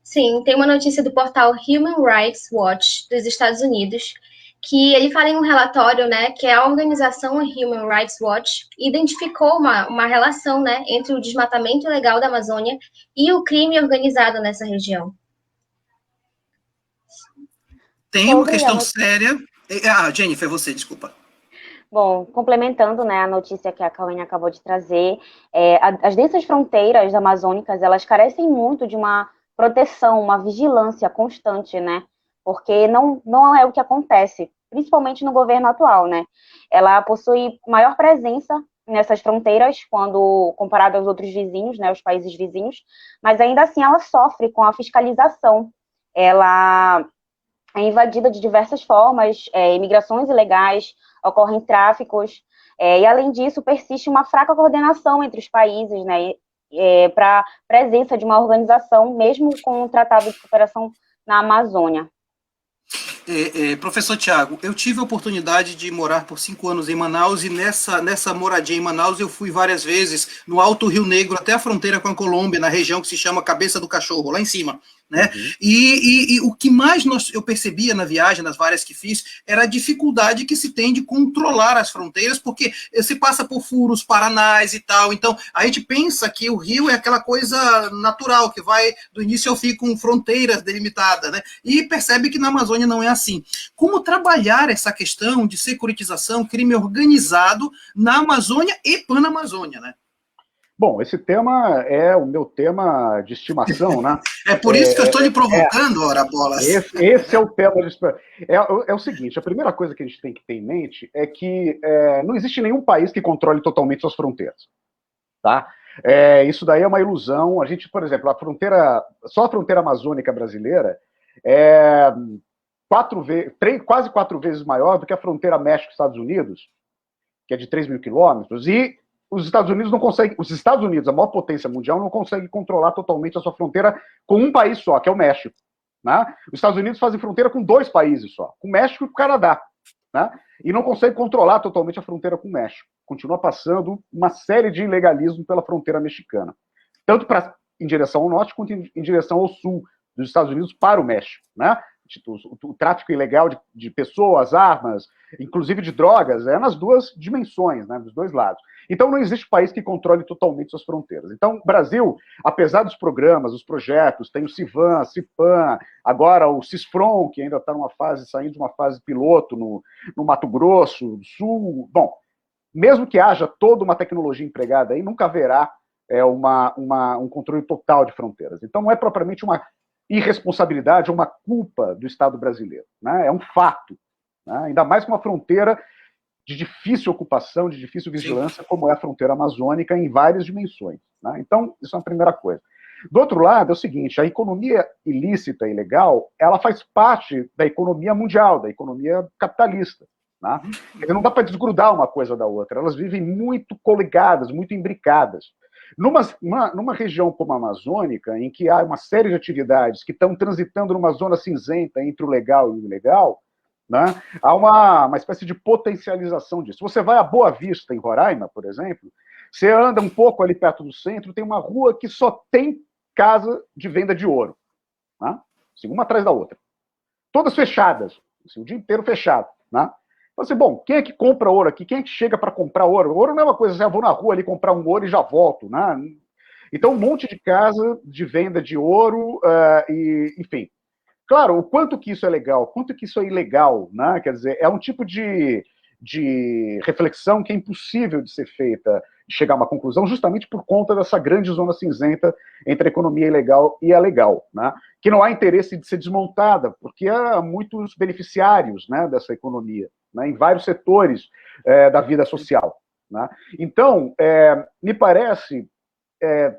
Sim, tem uma notícia do portal Human Rights Watch dos Estados Unidos, que ele fala em um relatório, né, que a organização Human Rights Watch identificou uma relação, né, entre o desmatamento ilegal da Amazônia e o crime organizado nessa região. Tem uma questão séria... Jennifer, você, desculpa. Bom, complementando, né, a notícia que a Cauene acabou de trazer, as densas fronteiras amazônicas, elas carecem muito de uma proteção, uma vigilância constante, né, porque não é o que acontece, principalmente no governo atual, né. Ela possui maior presença nessas fronteiras, quando comparado aos outros vizinhos, né, os países vizinhos, mas ainda assim ela sofre com a fiscalização. Ela é invadida de diversas formas, imigrações ilegais, ocorrem tráficos, e além disso persiste uma fraca coordenação entre os países, né, para a presença de uma organização, mesmo com um tratado de cooperação na Amazônia. Professor Tiago, eu tive a oportunidade de morar por 5 anos em Manaus, e nessa moradia em Manaus eu fui várias vezes no Alto Rio Negro, até a fronteira com a Colômbia, na região que se chama Cabeça do Cachorro, lá em cima, né? E o que mais eu percebia na viagem, nas várias que fiz, era a dificuldade que se tem de controlar as fronteiras, porque se passa por furos paranais e tal, então a gente pensa que o rio é aquela coisa natural, que vai do início ao fim com fronteiras delimitadas, né? E percebe que na Amazônia não é assim. Como trabalhar essa questão de securitização, crime organizado na Amazônia e Panamazônia, né? Bom, esse tema é o meu tema de estimação, né? É por isso que eu estou lhe provocando, ora bolas. Esse é o tema de estimação. É o seguinte, a primeira coisa que a gente tem que ter em mente é que não existe nenhum país que controle totalmente suas fronteiras, tá? Isso daí é uma ilusão. A gente, por exemplo, só a fronteira amazônica brasileira é quase 4 vezes maior do que a fronteira México-Estados Unidos, que é de 3 mil quilômetros, e os Estados Unidos, a maior potência mundial, não consegue controlar totalmente a sua fronteira com um país só, que é o México, né? Os Estados Unidos fazem fronteira com 2 países só, com o México e com o Canadá, né? E não consegue controlar totalmente a fronteira com o México. Continua passando uma série de ilegalismo pela fronteira mexicana, tanto em direção ao norte quanto em direção ao sul dos Estados Unidos para o México, né? O tráfico ilegal de pessoas, armas, inclusive de drogas, é nas duas dimensões, né, dos dois lados. Então, não existe país que controle totalmente suas fronteiras. Então, o Brasil, apesar dos programas, os projetos, tem o CIVAN, CIPAM, agora o CISFRON, que ainda está saindo de uma fase piloto no Mato Grosso do Sul. Bom, mesmo que haja toda uma tecnologia empregada aí, nunca haverá um controle total de fronteiras. Então, não é propriamente uma irresponsabilidade ou uma culpa do Estado brasileiro, né? É um fato, né? Ainda mais com uma fronteira de difícil ocupação, de difícil vigilância, como é a fronteira amazônica, em várias dimensões, né? Então, isso é a primeira coisa. Do outro lado, é o seguinte, a economia ilícita e ilegal, ela faz parte da economia mundial, da economia capitalista, né? Não dá para desgrudar uma coisa da outra, elas vivem muito coligadas, muito imbricadas. Numa região como a amazônica, em que há uma série de atividades que estão transitando numa zona cinzenta entre o legal e o ilegal, né, há uma espécie de potencialização disso. Você vai a Boa Vista, em Roraima, por exemplo, você anda um pouco ali perto do centro, tem uma rua que só tem casa de venda de ouro, né, assim, uma atrás da outra. Todas fechadas, assim, o dia inteiro fechado, né? Então, assim, bom, quem é que compra ouro aqui? Quem é que chega para comprar ouro? Ouro não é uma coisa assim, eu vou na rua ali comprar um ouro e já volto, né? Então, um monte de casa de venda de ouro, enfim. Claro, o quanto que isso é legal, quanto que isso é ilegal, né? Quer dizer, é um tipo de reflexão que é impossível de ser feita, de chegar a uma conclusão, justamente por conta dessa grande zona cinzenta entre a economia ilegal e a legal, né? Que não há interesse de ser desmontada, porque há muitos beneficiários, né, dessa economia, né, em vários setores da vida social, né? Então, me parece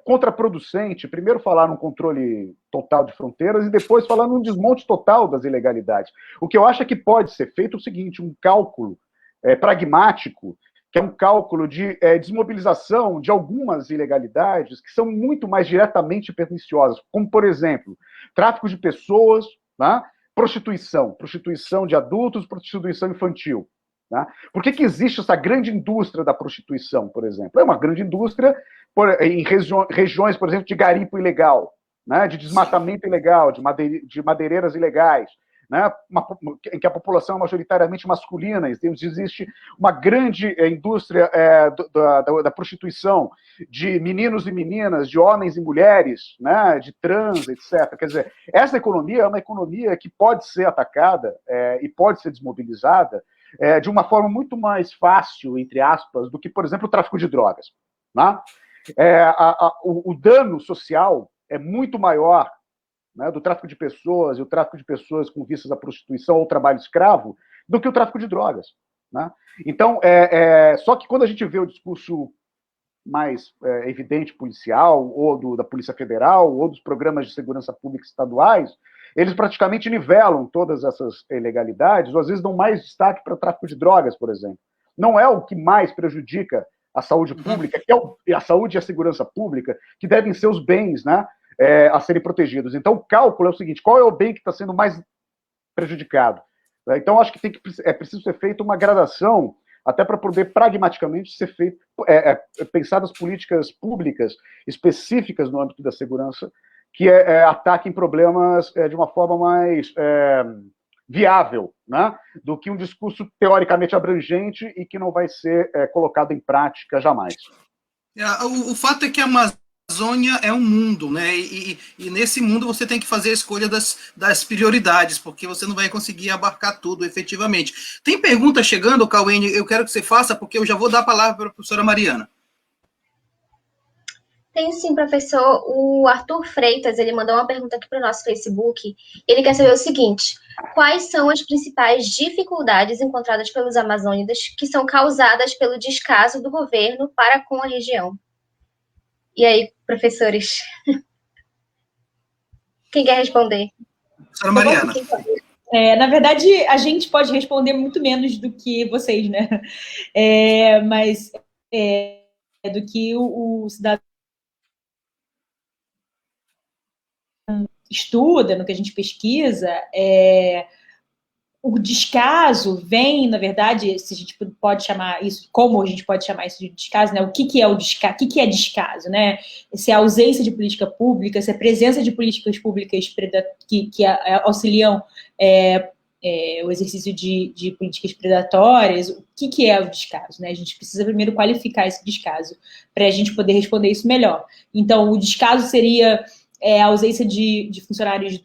contraproducente, primeiro falar num controle total de fronteiras e depois falar num desmonte total das ilegalidades. O que eu acho é que pode ser feito o seguinte, um cálculo pragmático, que é um cálculo de desmobilização de algumas ilegalidades que são muito mais diretamente perniciosas, como, por exemplo, tráfico de pessoas, né? Prostituição de adultos, prostituição infantil. Né? Por que existe essa grande indústria da prostituição, por exemplo? É uma grande indústria em regiões, por exemplo, de garimpo ilegal, né? De desmatamento ilegal, de madeireiras ilegais, né? Em que a população é majoritariamente masculina, existe uma grande indústria da prostituição de meninos e meninas, de homens e mulheres, né? De trans, etc. Quer dizer, essa economia é uma economia que pode ser atacada e pode ser desmobilizada de uma forma muito mais fácil, entre aspas, do que, por exemplo, o tráfico de drogas. Né? O dano social é muito maior, né, do tráfico de pessoas e o tráfico de pessoas com vistas à prostituição ou trabalho escravo do que o tráfico de drogas. Né? Então, só que quando a gente vê o discurso mais evidente policial, ou da Polícia Federal, ou dos programas de segurança pública estaduais, eles praticamente nivelam todas essas ilegalidades, ou às vezes dão mais destaque para o tráfico de drogas, por exemplo. Não é o que mais prejudica a saúde pública, que é a saúde e a segurança pública, que devem ser os bens, né, a serem protegidos. Então, o cálculo é o seguinte, qual é o bem que está sendo mais prejudicado? Então, acho que é preciso ser feita uma gradação, até para poder pragmaticamente ser feito, pensadas políticas públicas específicas no âmbito da segurança, que ataquem problemas de uma forma mais viável, né, do que um discurso teoricamente abrangente e que não vai ser colocado em prática jamais. O fato é que a Amazônia é um mundo, né? E nesse mundo você tem que fazer a escolha das prioridades, porque você não vai conseguir abarcar tudo efetivamente. Tem pergunta chegando, Cauê, eu quero que você faça, porque eu já vou dar a palavra para a professora Mariana. Tem sim, professor. O Arthur Freitas, ele mandou uma pergunta aqui para o nosso Facebook. Ele quer saber o seguinte: quais são as principais dificuldades encontradas pelos amazônidas que são causadas pelo descaso do governo para com a região? E aí, professores? Quem quer responder? Professora Mariana. Na verdade, a gente pode responder muito menos do que vocês, né? Mas do que o cidadão estuda, no que a gente pesquisa, o descaso vem, na verdade, se a gente pode chamar isso, como a gente pode chamar isso de descaso, né? O que é o descaso? O que é descaso, né? Se é a ausência de política pública, se é a presença de políticas públicas que auxiliam o exercício de políticas predatórias, o que é o descaso, né? A gente precisa primeiro qualificar esse descaso para a gente poder responder isso melhor. Então, o descaso seria a ausência de funcionários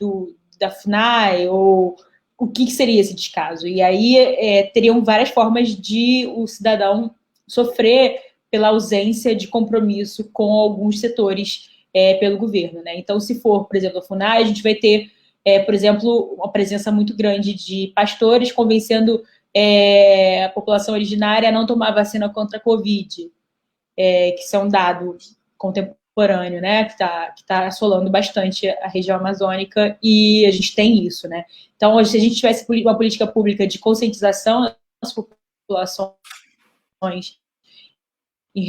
da FUNAI, ou o que seria esse descaso? E aí teriam várias formas de o cidadão sofrer pela ausência de compromisso com alguns setores pelo governo, né? Então, se for, por exemplo, a FUNAI, a gente vai ter, por exemplo, uma presença muito grande de pastores convencendo a população originária a não tomar vacina contra a Covid, que isso é um dado contemporâneo, né, que tá assolando bastante a região amazônica, e a gente tem isso, né. Então, se a gente tivesse uma política pública de conscientização das populações em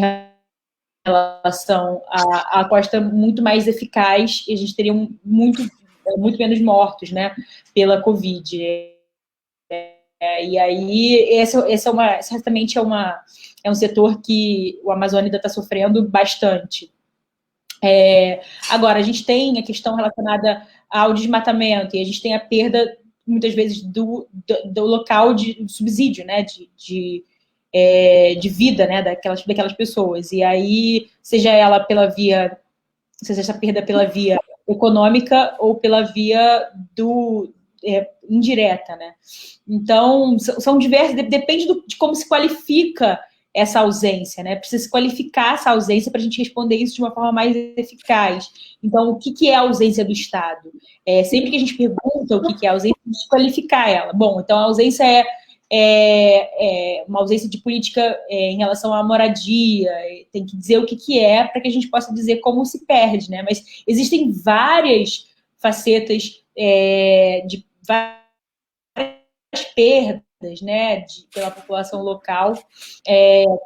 relação à costa muito mais eficaz, e a gente teria muito menos mortos, né, pela Covid. E aí, certamente é um setor que o Amazônia ainda está sofrendo bastante. Agora, a gente tem a questão relacionada ao desmatamento, e a gente tem a perda, muitas vezes, do local de subsídio, né, de vida, né, daquelas pessoas. E aí, seja essa perda pela via econômica ou pela via indireta, né? Então, são diversas, depende de como se qualifica essa ausência, né? Precisa se qualificar essa ausência para a gente responder isso de uma forma mais eficaz. Então, o que é a ausência do Estado? Sempre que a gente pergunta o que é a ausência, a gente qualificar ela. Bom, então a ausência é uma ausência de política em relação à moradia, tem que dizer o que é para que a gente possa dizer como se perde, né? Mas existem várias facetas de várias perdas, né, pela população local,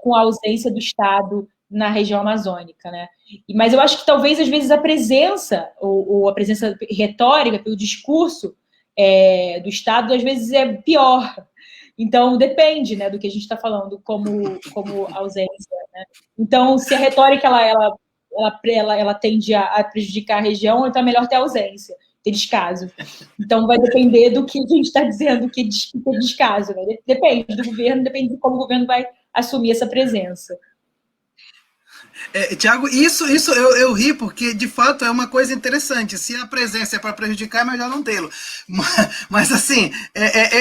com a ausência do Estado na região amazônica, né? Mas eu acho que talvez, às vezes, a presença, ou a presença retórica, pelo discurso do Estado, às vezes é pior. Então, depende, né, do que a gente está falando como ausência, né? Então, se a retórica ela tende a prejudicar a região, então é melhor ter ausência, ter descaso. Então, vai depender do que a gente está dizendo que é descaso, né? Depende do governo, depende de como o governo vai assumir essa presença. Tiago, isso eu ri, porque de fato é uma coisa interessante. Se a presença é para prejudicar, é melhor não tê-lo. Mas assim,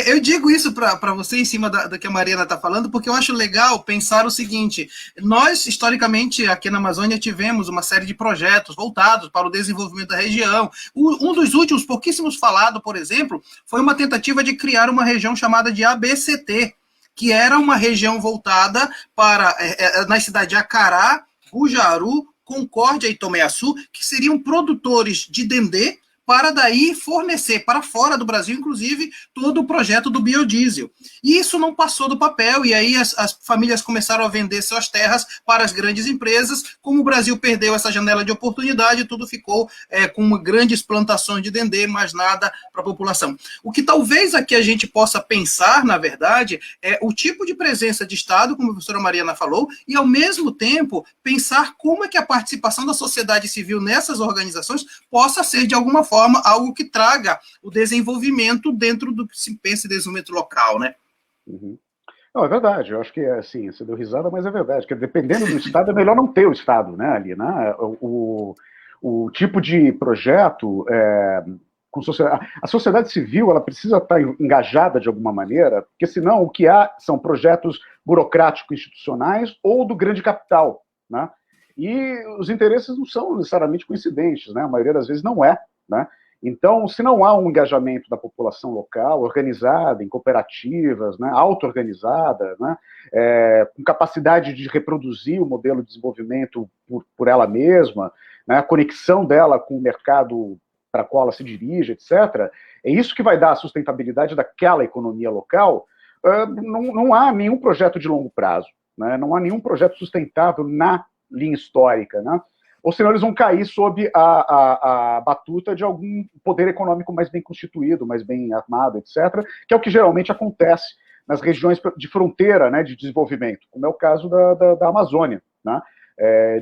eu digo isso para você em cima do que a Mariana está falando, porque eu acho legal pensar o seguinte: nós, historicamente, aqui na Amazônia, tivemos uma série de projetos voltados para o desenvolvimento da região. Um dos últimos, pouquíssimos falado, por exemplo, foi uma tentativa de criar uma região chamada de ABCT, que era uma região voltada para, na cidade de Acará, Bujaru, Concórdia e Tomé-Açu, que seriam produtores de dendê para daí fornecer para fora do Brasil, inclusive, todo o projeto do biodiesel. E isso não passou do papel, e aí as famílias começaram a vender suas terras para as grandes empresas. Como o Brasil perdeu essa janela de oportunidade, tudo ficou com grandes plantações de dendê, mas nada para a população. O que talvez aqui a gente possa pensar, na verdade, é o tipo de presença de Estado, como a professora Mariana falou, e, ao mesmo tempo, pensar como é que a participação da sociedade civil nessas organizações possa ser, de alguma forma, algo que traga o desenvolvimento dentro do que se pensa em desenvolvimento local, né? Uhum. Não, é verdade, eu acho que assim, você deu risada, mas é verdade, que dependendo do Estado, é melhor não ter o Estado, né, ali, né? O tipo de projeto, a sociedade civil, ela precisa estar engajada de alguma maneira, porque senão o que há são projetos burocráticos institucionais ou do grande capital, né? E os interesses não são necessariamente coincidentes, né? A maioria das vezes não é, né? Então, se não há um engajamento da população local, organizada, em cooperativas, né, auto-organizada, né, com capacidade de reproduzir o modelo de desenvolvimento por ela mesma, né, a conexão dela com o mercado para o qual ela se dirige, etc., é isso que vai dar a sustentabilidade daquela economia local. Não há nenhum projeto de longo prazo, né, não há nenhum projeto sustentável na linha histórica, né? Ou senão eles vão cair sob a batuta de algum poder econômico mais bem constituído, mais bem armado, etc., que é o que geralmente acontece nas regiões de fronteira, né, de desenvolvimento, como é o caso da Amazônia, né,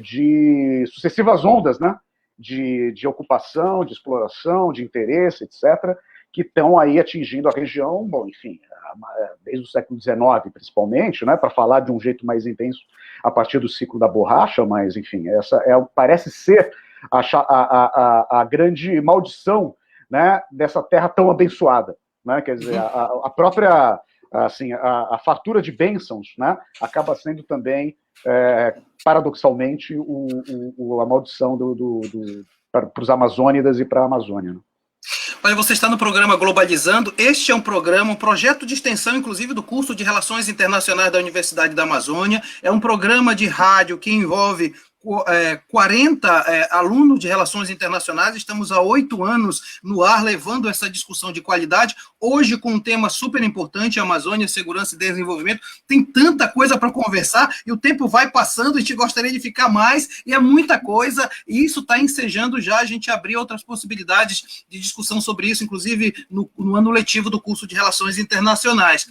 de sucessivas ondas, né, de ocupação, de exploração, de interesse, etc., que estão aí atingindo a região, bom, enfim, desde o século XIX, principalmente, né, para falar de um jeito mais intenso a partir do ciclo da borracha, mas, enfim, essa parece ser a grande maldição, né, dessa terra tão abençoada, né, quer dizer, a própria, assim, a fartura de bênçãos, né, acaba sendo também, paradoxalmente, a maldição para os amazônidas e para a Amazônia, né? Olha, você está no programa Globalizando. Este é um programa, um projeto de extensão, inclusive, do curso de Relações Internacionais da Universidade da Amazônia. É um programa de rádio que envolve 40 alunos de Relações Internacionais. Estamos há 8 anos no ar, levando essa discussão de qualidade, hoje com um tema super importante, Amazônia, Segurança e Desenvolvimento. Tem tanta coisa para conversar, e o tempo vai passando, a gente gostaria de ficar mais, e é muita coisa, e isso está ensejando já a gente abrir outras possibilidades de discussão sobre isso, inclusive no ano letivo do curso de Relações Internacionais.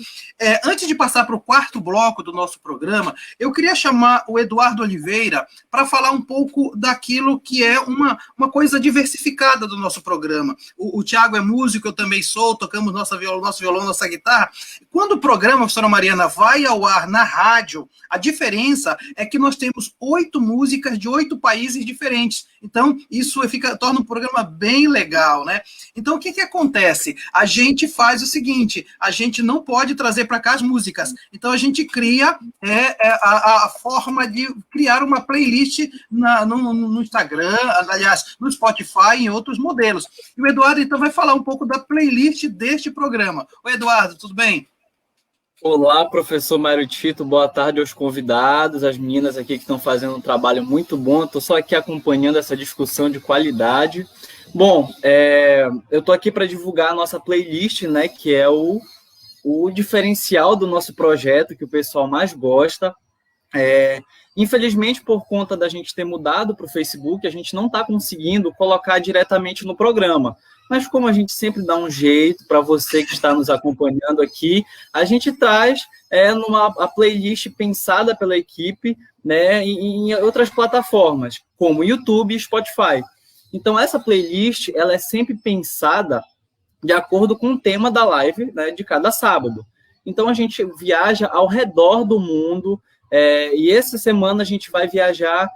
Antes de passar para o quarto bloco do nosso programa, eu queria chamar o Eduardo Oliveira para falar um pouco daquilo que é uma coisa diversificada do nosso programa. O Tiago é músico, eu também sou, tocamos nosso violão, nossa guitarra. Quando o programa, professora Mariana, vai ao ar na rádio, a diferença é que nós temos 8 músicas de 8 países diferentes. Então, isso torna um programa bem legal, né? Então, o que acontece? A gente faz o seguinte, a gente não pode trazer para cá as músicas. Então, a gente cria a forma de criar uma playlist no Instagram, aliás, no Spotify e em outros modelos. E o Eduardo, então, vai falar um pouco da playlist deste programa. Oi, Eduardo, tudo bem? Olá, professor Mário Tito, boa tarde aos convidados, as meninas aqui que estão fazendo um trabalho muito bom. Estou só aqui acompanhando essa discussão de qualidade. Bom, eu estou aqui para divulgar a nossa playlist, né, que é o diferencial do nosso projeto, que o pessoal mais gosta. Infelizmente, por conta da gente ter mudado para o Facebook, a gente não está conseguindo colocar diretamente no programa. Mas como a gente sempre dá um jeito para você que está nos acompanhando aqui, a gente traz a playlist pensada pela equipe, né, em outras plataformas, como YouTube e Spotify. Então, essa playlist ela é sempre pensada de acordo com o tema da live, né, de cada sábado. Então, a gente viaja ao redor do mundo, e essa semana a gente vai viajar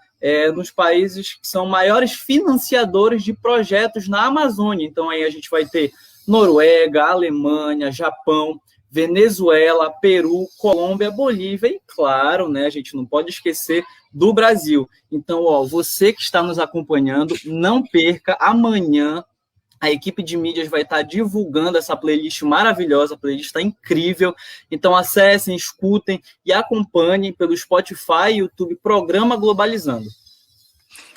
nos países que são maiores financiadores de projetos na Amazônia. Então, aí a gente vai ter Noruega, Alemanha, Japão, Venezuela, Peru, Colômbia, Bolívia e, claro, né, a gente não pode esquecer do Brasil. Então, você que está nos acompanhando, não perca, amanhã a equipe de mídias vai estar divulgando essa playlist maravilhosa, a playlist está incrível. Então, acessem, escutem e acompanhem pelo Spotify e YouTube Programa Globalizando.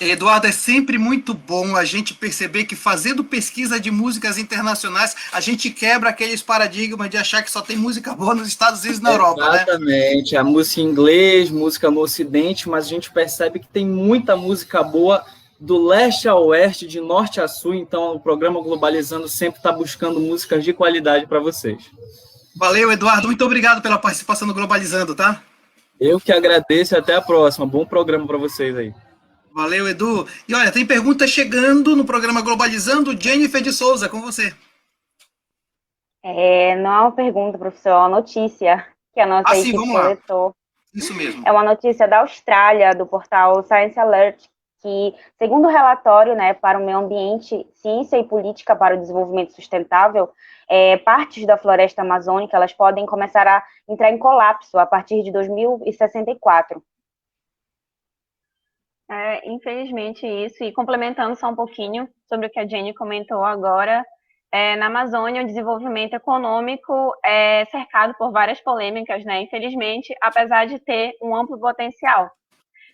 Eduardo, é sempre muito bom a gente perceber que fazendo pesquisa de músicas internacionais, a gente quebra aqueles paradigmas de achar que só tem música boa nos Estados Unidos e na Europa, né? Exatamente, a música em inglês, música no Ocidente, mas a gente percebe que tem muita música boa do leste a oeste, de norte a sul, então o programa Globalizando sempre está buscando músicas de qualidade para vocês. Valeu, Eduardo, muito obrigado pela participação no Globalizando, tá? Eu que agradeço e até a próxima. Bom programa para vocês aí. Valeu, Edu. E olha, tem pergunta chegando no programa Globalizando. Jennifer de Souza, com você. Não é uma pergunta, professor, é uma notícia que a nossa sim, equipe vamos lá. coletou. Isso mesmo. É uma notícia da Austrália, do portal Science Alert, que, segundo o relatório, né, para o meio ambiente, ciência e política para o desenvolvimento sustentável, partes da floresta amazônica elas podem começar a entrar em colapso a partir de 2064. Infelizmente isso, e complementando só um pouquinho sobre o que a Jenny comentou agora, na Amazônia o desenvolvimento econômico é cercado por várias polêmicas, né, infelizmente, apesar de ter um amplo potencial.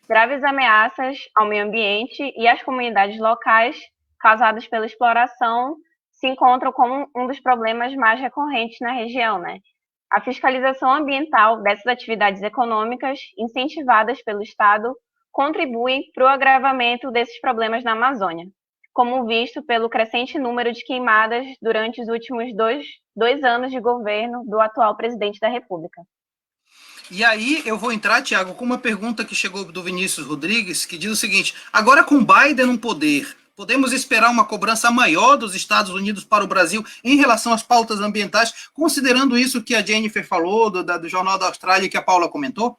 Graves ameaças ao meio ambiente e às comunidades locais causadas pela exploração se encontram como um dos problemas mais recorrentes na região, né? A fiscalização ambiental dessas atividades econômicas, incentivadas pelo Estado, contribui para o agravamento desses problemas na Amazônia, como visto pelo crescente número de queimadas durante os últimos dois anos de governo do atual presidente da República. E aí eu vou entrar, Tiago, com uma pergunta que chegou do Vinícius Rodrigues, que diz o seguinte: agora com Biden no poder, podemos esperar uma cobrança maior dos Estados Unidos para o Brasil em relação às pautas ambientais, considerando isso que a Jennifer falou, do Jornal da Austrália, que a Paula comentou?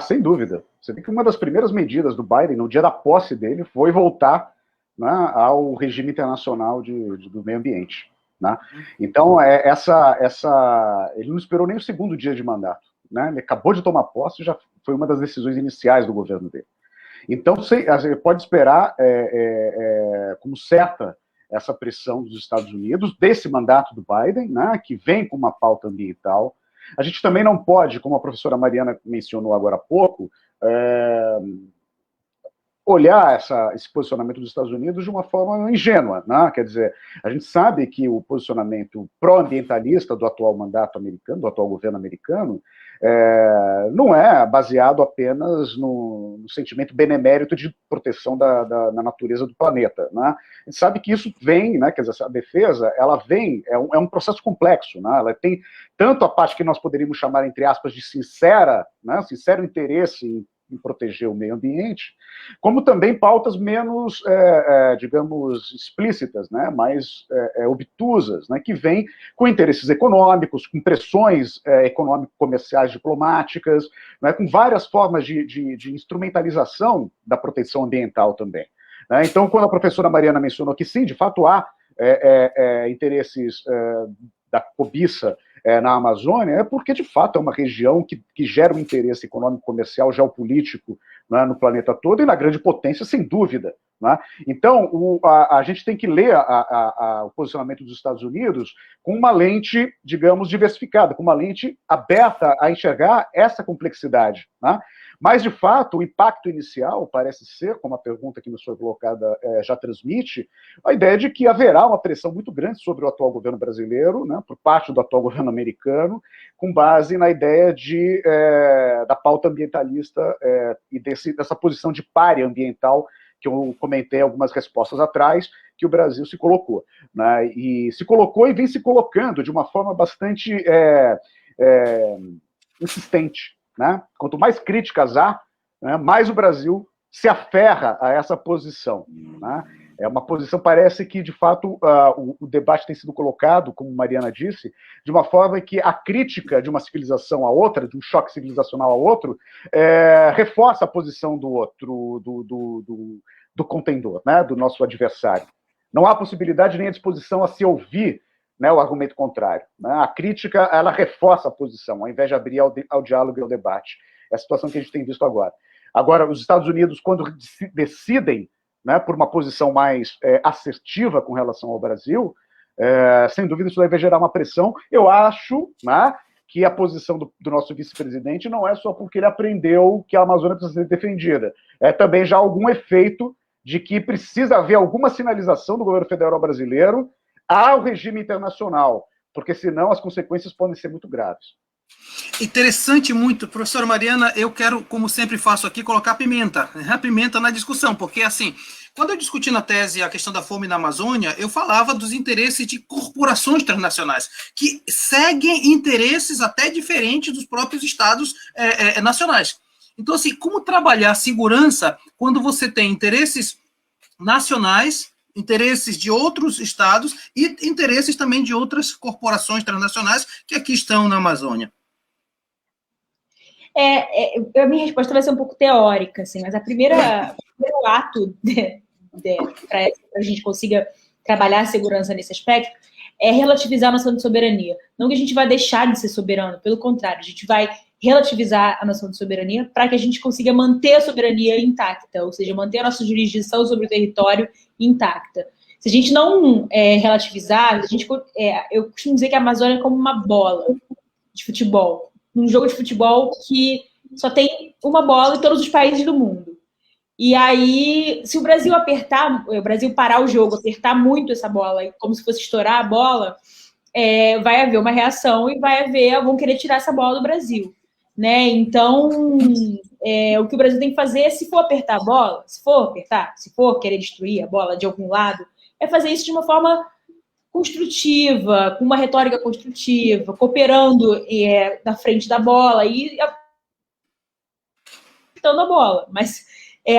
Sem dúvida. Você vê que uma das primeiras medidas do Biden, no dia da posse dele, foi voltar, né, ao regime internacional do meio ambiente. Né? Então, ele não esperou nem o segundo dia de mandato. Né? Ele acabou de tomar posse, já foi uma das decisões iniciais do governo dele. Então, você pode esperar como certa essa pressão dos Estados Unidos, desse mandato do Biden, né, que vem com uma pauta ambiental. A gente também não pode, como a professora Mariana mencionou agora há pouco, olhar esse posicionamento dos Estados Unidos de uma forma ingênua, né? Quer dizer, a gente sabe que o posicionamento pró-ambientalista do atual mandato americano, do atual governo americano, não é baseado apenas no sentimento benemérito de proteção da natureza do planeta, né? A gente sabe que isso vem, né? Quer dizer, a defesa, ela vem, é um processo complexo, né? Ela tem tanto a parte que nós poderíamos chamar, entre aspas, de sincero interesse em proteger o meio ambiente, como também pautas menos, digamos, explícitas, né, mais obtusas, né, que vêm com interesses econômicos, com pressões econômico-comerciais diplomáticas, né, com várias formas de instrumentalização da proteção ambiental também. Né? Então, quando a professora Mariana mencionou que sim, de fato há interesses da cobiça na Amazônia, é porque, de fato, é uma região que gera um interesse econômico, comercial, geopolítico, né, no planeta todo, e na grande potência, sem dúvida. Né? Então, a gente tem que ler o posicionamento dos Estados Unidos com uma lente, digamos, diversificada, com uma lente aberta a enxergar essa complexidade. Né? Mas, de fato, o impacto inicial parece ser, como a pergunta que nos foi colocada já transmite, a ideia de que haverá uma pressão muito grande sobre o atual governo brasileiro, né, por parte do atual governo americano, com base na ideia da pauta ambientalista e dessa posição de pária ambiental que eu comentei algumas respostas atrás, que o Brasil se colocou. Né, e se colocou e vem se colocando de uma forma bastante insistente. Né? Quanto mais críticas há, né, mais o Brasil se aferra a essa posição. Né? É uma posição, parece que, de fato, o debate tem sido colocado, como Mariana disse, de uma forma que a crítica de uma civilização a outra, de um choque civilizacional a outro, reforça a posição do outro, do contendor, né, do nosso adversário. Não há possibilidade nem a disposição a se ouvir, né, o argumento contrário. Né? A crítica, ela reforça a posição, ao invés de abrir ao diálogo e ao debate. É a situação que a gente tem visto agora. Agora, os Estados Unidos, quando decidem, né, por uma posição mais assertiva com relação ao Brasil, sem dúvida isso deve gerar uma pressão. Eu acho, né, que a posição do nosso vice-presidente não é só porque ele aprendeu que a Amazônia precisa ser defendida, é também já algum efeito de que precisa haver alguma sinalização do governo federal brasileiro ao regime internacional, porque senão as consequências podem ser muito graves. Interessante muito. Professora Mariana, eu quero, como sempre faço aqui, colocar a pimenta na discussão, porque, assim, quando eu discuti na tese a questão da fome na Amazônia, eu falava dos interesses de corporações transnacionais, que seguem interesses até diferentes dos próprios estados nacionais. Então, assim, como trabalhar segurança quando você tem interesses nacionais, interesses de outros estados e interesses também de outras corporações transnacionais que aqui estão na Amazônia? A minha resposta vai ser um pouco teórica, assim, mas o primeiro ato para a gente consiga trabalhar a segurança nesse aspecto é relativizar a noção de soberania. Não que a gente vai deixar de ser soberano, pelo contrário, a gente vai relativizar a noção de soberania para que a gente consiga manter a soberania intacta, ou seja, manter a nossa jurisdição sobre o território intacta. Se a gente não relativizar, eu costumo dizer que a Amazônia é como uma bola de futebol, num jogo de futebol que só tem uma bola em todos os países do mundo. E aí, se o Brasil parar o jogo, apertar muito essa bola, como se fosse estourar a bola, vai haver uma reação e vão querer tirar essa bola do Brasil, né? Então, o que o Brasil tem que fazer, se for apertar a bola, se for querer destruir a bola de algum lado, é fazer isso de uma forma construtiva, com uma retórica construtiva, cooperando na frente da bola e apertando a bola, mas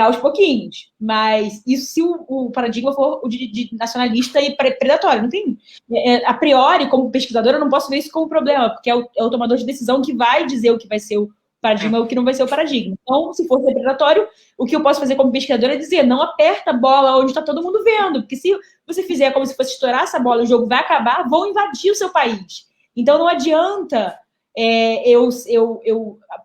aos pouquinhos. Mas isso se o paradigma for o de nacionalista e predatório. Não tem, a priori, como pesquisadora, eu não posso ver isso como problema, porque é o tomador de decisão que vai dizer o que vai ser o paradigma e o que não vai ser o paradigma. Então, se for ser predatório, o que eu posso fazer como pesquisadora é dizer, não aperta a bola onde está todo mundo vendo, porque se você fizer como se fosse estourar essa bola, o jogo vai acabar, vão invadir o seu país. Então, não adianta eu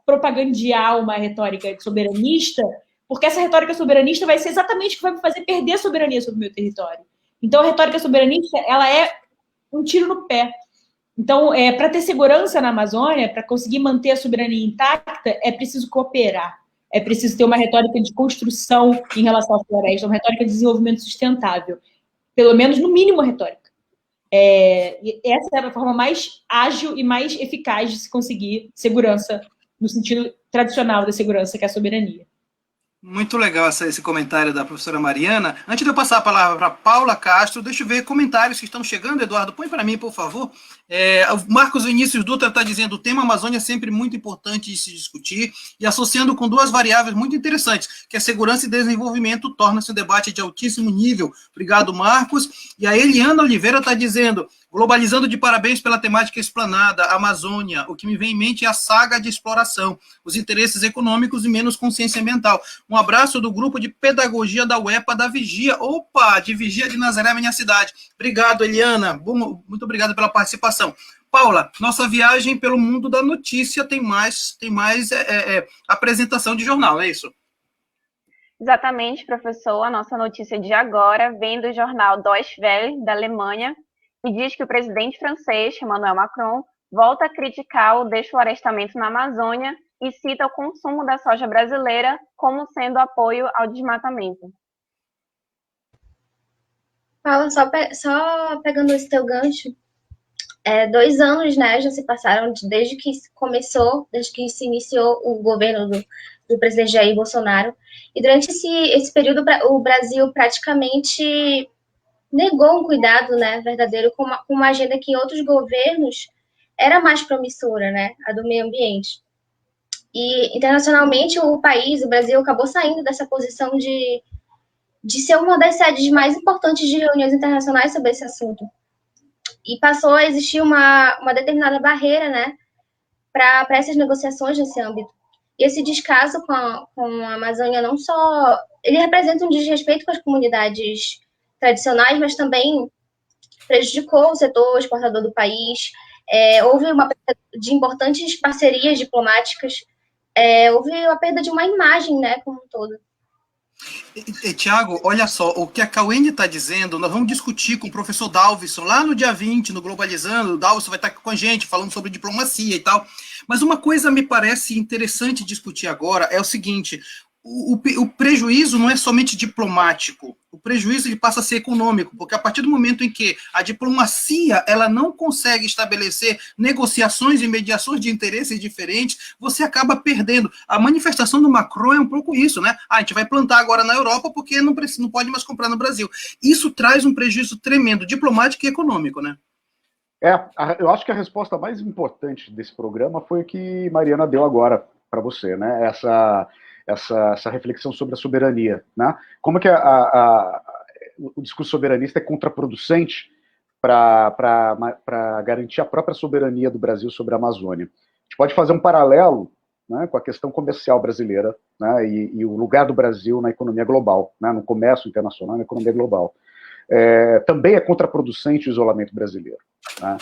propagandear uma retórica soberanista, porque essa retórica soberanista vai ser exatamente o que vai me fazer perder a soberania sobre o meu território. Então, a retórica soberanista, ela é um tiro no pé. Então, para ter segurança na Amazônia, para conseguir manter a soberania intacta, é preciso cooperar. É preciso ter uma retórica de construção em relação à floresta, uma retórica de desenvolvimento sustentável. Pelo menos, no mínimo, a retórica. Essa é a forma mais ágil e mais eficaz de se conseguir segurança, no sentido tradicional da segurança, que é a soberania. Muito legal esse comentário da professora Mariana. Antes de eu passar a palavra para Paula Castro, deixa eu ver comentários que estão chegando. Eduardo, põe para mim, por favor. O Marcos Vinícius Dutra está dizendo: o tema Amazônia é sempre muito importante de se discutir, e associando com duas variáveis muito interessantes, que é segurança e desenvolvimento, torna-se um debate de altíssimo nível. Obrigado, Marcos. E a Eliana Oliveira está dizendo: globalizando, de parabéns pela temática explanada, Amazônia. O que me vem em mente é a saga de exploração, os interesses econômicos e menos consciência ambiental. Um abraço do grupo de pedagogia da UEPA da Vigia. Opa, de Vigia de Nazaré, minha cidade. Obrigado, Eliana. Muito obrigado pela participação. Paula, nossa viagem pelo mundo da notícia tem mais apresentação de jornal, não é isso? Exatamente, professor. A nossa notícia de agora vem do jornal Deutsche Welle, da Alemanha, que diz que o presidente francês, Emmanuel Macron, volta a criticar o desflorestamento na Amazônia e cita o consumo da soja brasileira como sendo apoio ao desmatamento. Paula, só pegando esse teu gancho, 2 anos, né, já se passaram desde que se iniciou o governo do presidente Jair Bolsonaro, e durante esse período o Brasil praticamente negou um cuidado, né, verdadeiro com uma agenda que em outros governos era mais promissora, né, a do meio ambiente. E internacionalmente o Brasil acabou saindo dessa posição de ser uma das sedes mais importantes de reuniões internacionais sobre esse assunto. E passou a existir uma determinada barreira, né, para essas negociações nesse âmbito. E esse descaso com a Amazônia não só... Ele representa um desrespeito com as comunidades tradicionais, mas também prejudicou o setor exportador do país. Houve uma perda de importantes parcerias diplomáticas. Houve a perda de uma imagem, né, como um todo. Tiago, olha só, o que a Cauene está dizendo, nós vamos discutir com o professor Dalvisson lá no dia 20, no Globalizando. O Dalvisson vai estar com a gente, falando sobre diplomacia e tal. Mas uma coisa me parece interessante discutir agora é o seguinte: o prejuízo não é somente diplomático, o prejuízo ele passa a ser econômico, porque a partir do momento em que a diplomacia ela não consegue estabelecer negociações e mediações de interesses diferentes, você acaba perdendo. A manifestação do Macron é um pouco isso, né? A gente vai plantar agora na Europa porque não pode mais comprar no Brasil. Isso traz um prejuízo tremendo, diplomático e econômico, né? Eu acho que a resposta mais importante desse programa foi a que Mariana deu agora para você, né? Essa reflexão sobre a soberania, né? Como que o discurso soberanista é contraproducente para garantir a própria soberania do Brasil sobre a Amazônia. A gente pode fazer um paralelo, né, com a questão comercial brasileira, né, e o lugar do Brasil na economia global, né, no comércio internacional, na economia global. Também é contraproducente o isolamento brasileiro, né?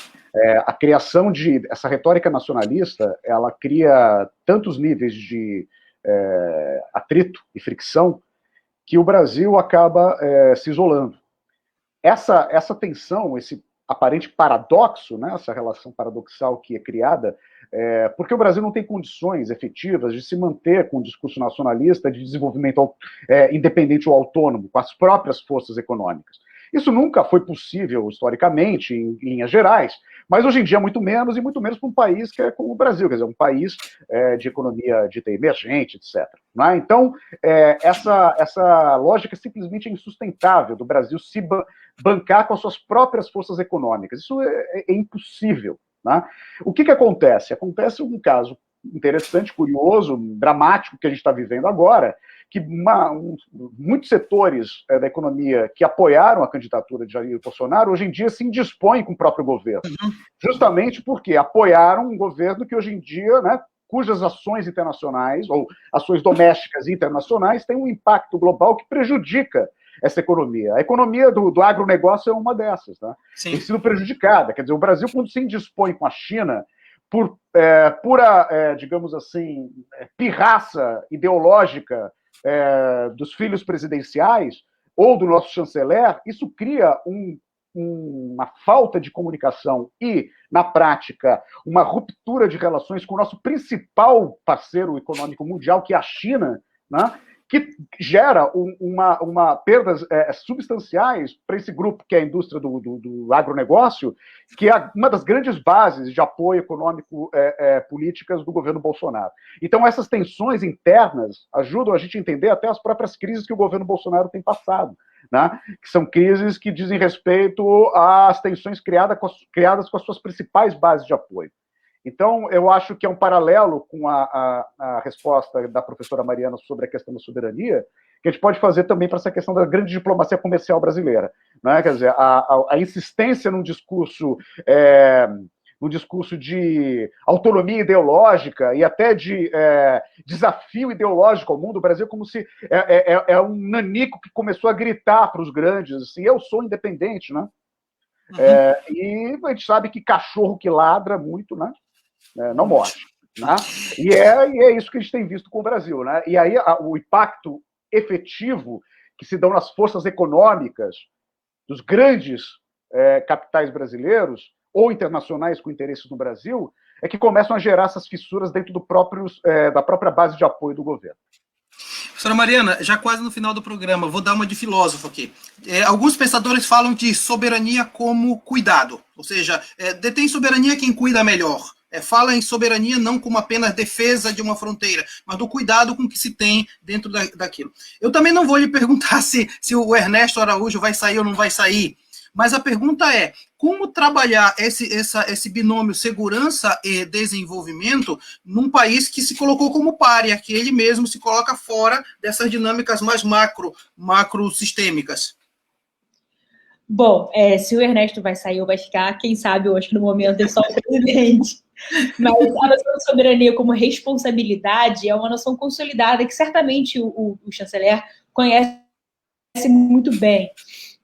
A criação essa retórica nacionalista, ela cria tantos níveis de atrito e fricção que o Brasil acaba se isolando. Essa tensão, esse aparente paradoxo, né, essa relação paradoxal que é criada, porque o Brasil não tem condições efetivas de se manter com um discurso nacionalista de desenvolvimento independente ou autônomo, com as próprias forças econômicas. Isso nunca foi possível, historicamente, em linhas gerais, mas hoje em dia muito menos, e muito menos para um país que é como o Brasil, quer dizer, um país de economia dita emergente, etc. Né? Então, essa lógica simplesmente é insustentável do Brasil se bancar com as suas próprias forças econômicas. Isso é impossível. Né? O que acontece? Acontece um caso interessante, curioso, dramático que a gente está vivendo agora, que muitos setores da economia que apoiaram a candidatura de Jair Bolsonaro, hoje em dia se indispõem com o próprio governo. Justamente porque apoiaram um governo que hoje em dia, né, cujas ações internacionais, ou ações domésticas e internacionais, têm um impacto global que prejudica essa economia. A economia do agronegócio é uma dessas, né? Tem sido prejudicada. Quer dizer, o Brasil, quando se indispõe com a China, por pura, digamos assim, pirraça ideológica dos filhos presidenciais ou do nosso chanceler, isso cria uma falta de comunicação e, na prática, uma ruptura de relações com o nosso principal parceiro econômico mundial, que é a China, né? Que gera perdas substanciais para esse grupo que é a indústria do agronegócio, que é uma das grandes bases de apoio econômico políticas do governo Bolsonaro. Então, essas tensões internas ajudam a gente a entender até as próprias crises que o governo Bolsonaro tem passado, né? Que são crises que dizem respeito às tensões criadas com as suas principais bases de apoio. Então, eu acho que é um paralelo com a resposta da professora Mariana sobre a questão da soberania, que a gente pode fazer também para essa questão da grande diplomacia comercial brasileira, né? Quer dizer, a insistência num discurso de autonomia ideológica e até de desafio ideológico ao mundo. O Brasil como se um nanico que começou a gritar para os grandes, assim, eu sou independente, né? E a gente sabe que cachorro que ladra muito, né? Não morde. Né? E é isso que a gente tem visto com o Brasil. Né? E aí o impacto efetivo que se dão nas forças econômicas dos grandes capitais brasileiros ou internacionais com interesses no Brasil é que começam a gerar essas fissuras dentro da própria base de apoio do governo. Professora Mariana, já quase no final do programa, vou dar uma de filósofo aqui. Alguns pensadores falam de soberania como cuidado, ou seja, detém soberania quem cuida melhor. Fala em soberania não como apenas defesa de uma fronteira, mas do cuidado com o que se tem dentro daquilo. Eu também não vou lhe perguntar se o Ernesto Araújo vai sair ou não vai sair, mas a pergunta é, como trabalhar esse binômio segurança e desenvolvimento num país que se colocou como pária, que ele mesmo se coloca fora dessas dinâmicas mais macro-sistêmicas? Bom, se o Ernesto vai sair ou vai ficar, quem sabe, eu acho que no momento é só o presidente. Mas a noção de soberania como responsabilidade é uma noção consolidada que certamente o chanceler conhece muito bem.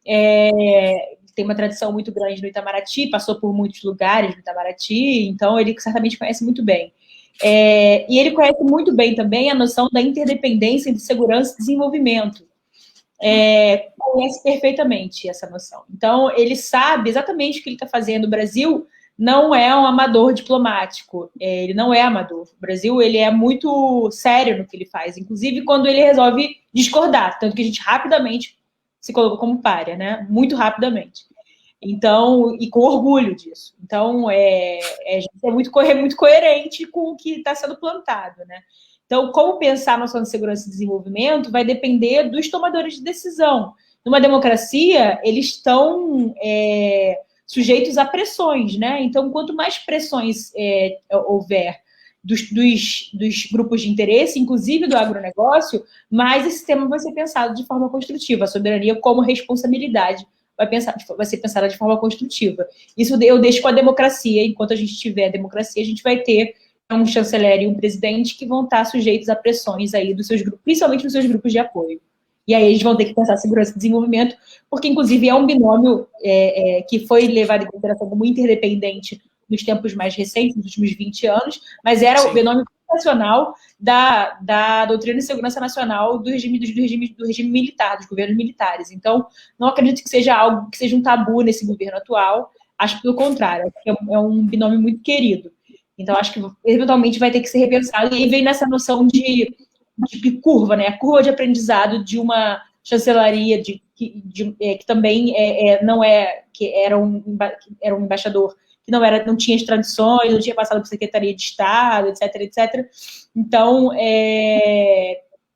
Tem uma tradição muito grande no Itamaraty, passou por muitos lugares no Itamaraty, então ele certamente conhece muito bem. E ele conhece muito bem também a noção da interdependência entre segurança e desenvolvimento. Conhece perfeitamente essa noção. Então, ele sabe exatamente o que ele está fazendo. O Brasil não é um amador diplomático, ele não é amador. O Brasil, ele é muito sério no que ele faz, inclusive quando ele resolve discordar, tanto que a gente rapidamente se colocou como pária, né? Muito rapidamente. Então, e com orgulho disso. Então, a gente é muito coerente com o que está sendo plantado, né? Então, como pensar a noção de segurança e desenvolvimento vai depender dos tomadores de decisão. Numa democracia, eles estão sujeitos a pressões, né? Então, quanto mais pressões houver dos grupos de interesse, inclusive do agronegócio, mais esse tema vai ser pensado de forma construtiva. A soberania como responsabilidade vai ser pensada de forma construtiva. Isso eu deixo com a democracia. Enquanto a gente tiver democracia, a gente vai ter um chanceler e um presidente que vão estar sujeitos a pressões aí dos seus grupos, principalmente dos seus grupos de apoio. E aí eles vão ter que pensar segurança e desenvolvimento, porque, inclusive, é um binômio que foi levado em consideração como interdependente nos tempos mais recentes, nos últimos 20 anos, mas era o binômio fundacional da doutrina de segurança nacional do regime militar, dos governos militares. Então, não acredito que seja algo que seja um tabu nesse governo atual, acho pelo contrário, acho que é um binômio muito querido. Então, acho que eventualmente vai ter que ser repensado, e aí vem nessa noção de curva, né? A curva de aprendizado de uma chancelaria que também que era um embaixador que não tinha as tradições, não tinha passado por Secretaria de Estado, etc. Então,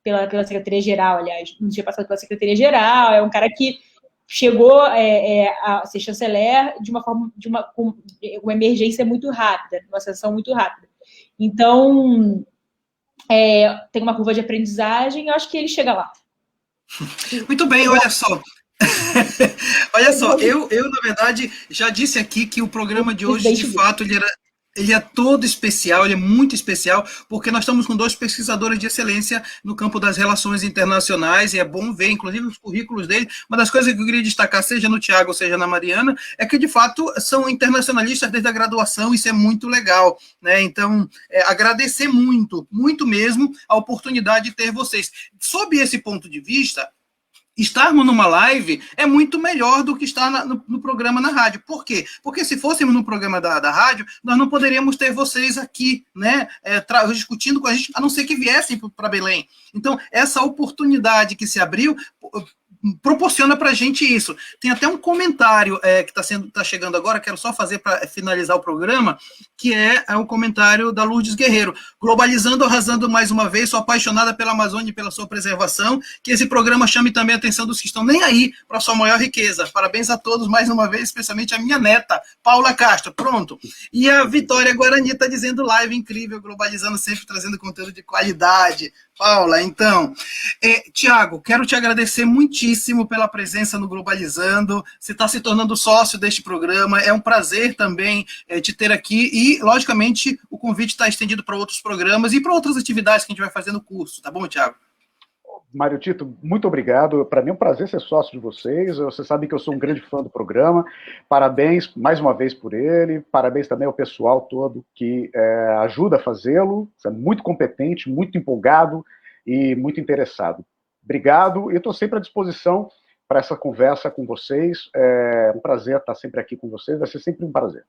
pela Secretaria-Geral, aliás, não tinha passado pela Secretaria-Geral, é um cara que chegou a ser chanceler com uma emergência muito rápida, uma sessão muito rápida. Então, tem uma curva de aprendizagem, eu acho que ele chega lá. Muito bem, olha só. Olha só, eu, na verdade, já disse aqui que o programa de hoje, de fato, ele é todo especial, ele é muito especial, porque nós estamos com 2 pesquisadores de excelência no campo das relações internacionais, e é bom ver, inclusive, os currículos dele. Uma das coisas que eu queria destacar, seja no Tiago, seja na Mariana, é que, de fato, são internacionalistas desde a graduação, isso é muito legal, né? Então, agradecer muito, muito mesmo, a oportunidade de ter vocês. Sob esse ponto de vista, estarmos numa live é muito melhor do que estar no programa na rádio. Por quê? Porque se fôssemos no programa da rádio, nós não poderíamos ter vocês aqui, né, discutindo com a gente, a não ser que viessem para Belém. Então, essa oportunidade que se abriu proporciona para a gente isso. Tem até um comentário que está chegando agora, quero só fazer para finalizar o programa, que é um comentário da Lourdes Guerreiro. Globalizando, arrasando mais uma vez, sou apaixonada pela Amazônia e pela sua preservação, que esse programa chame também a atenção dos que estão nem aí para a sua maior riqueza. Parabéns a todos mais uma vez, especialmente a minha neta, Paula Castro. Pronto. E a Vitória Guarani está dizendo live incrível, Globalizando sempre trazendo conteúdo de qualidade. Paula, então, Tiago, quero te agradecer muitíssimo pela presença no Globalizando, você está se tornando sócio deste programa, é um prazer também te ter aqui, e, logicamente, o convite está estendido para outros programas e para outras atividades que a gente vai fazer no curso, tá bom, Tiago? Mário Tito, muito obrigado. Para mim é um prazer ser sócio de vocês. Vocês sabem que eu sou um grande fã do programa. Parabéns mais uma vez por ele. Parabéns também ao pessoal todo que ajuda a fazê-lo. Você é muito competente, muito empolgado e muito interessado. Obrigado. E estou sempre à disposição para essa conversa com vocês. É um prazer estar sempre aqui com vocês. Vai ser sempre um prazer.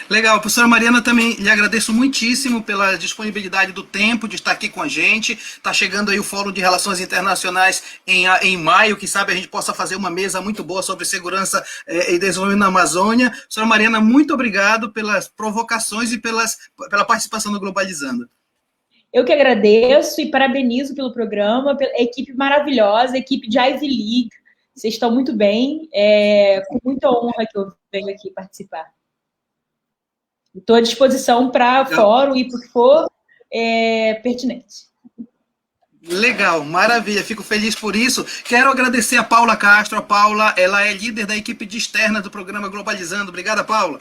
Legal, professora Mariana, também lhe agradeço muitíssimo pela disponibilidade do tempo de estar aqui com a gente. Está chegando aí o Fórum de Relações Internacionais em maio, que sabe a gente possa fazer uma mesa muito boa sobre segurança e desenvolvimento na Amazônia. Professora Mariana, muito obrigado pelas provocações e pela participação no Globalizando. Eu que agradeço e parabenizo pelo programa, pela equipe maravilhosa, equipe de Ivy League. Vocês estão muito bem, com muita honra que eu venho aqui participar. Estou à disposição para fórum e para o que for pertinente. Legal, maravilha, fico feliz por isso. Quero agradecer a Paula Castro. A Paula, ela é líder da equipe de externa do programa Globalizando. Obrigada, Paula.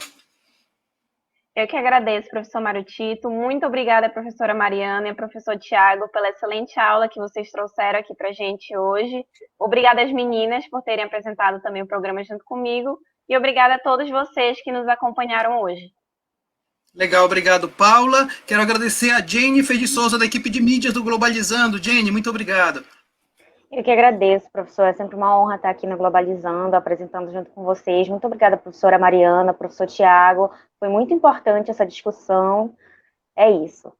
Eu que agradeço, professor Mário Tito. Muito obrigada, professora Mariana e professor Tiago, pela excelente aula que vocês trouxeram aqui para a gente hoje. Obrigada às meninas por terem apresentado também o programa junto comigo. E obrigada a todos vocês que nos acompanharam hoje. Legal, obrigado, Paula. Quero agradecer a Jennifer de Souza, da equipe de mídias do Globalizando. Jenny, muito obrigado. Eu que agradeço, professor. É sempre uma honra estar aqui no Globalizando, apresentando junto com vocês. Muito obrigada, professora Mariana, professor Tiago. Foi muito importante essa discussão. É isso.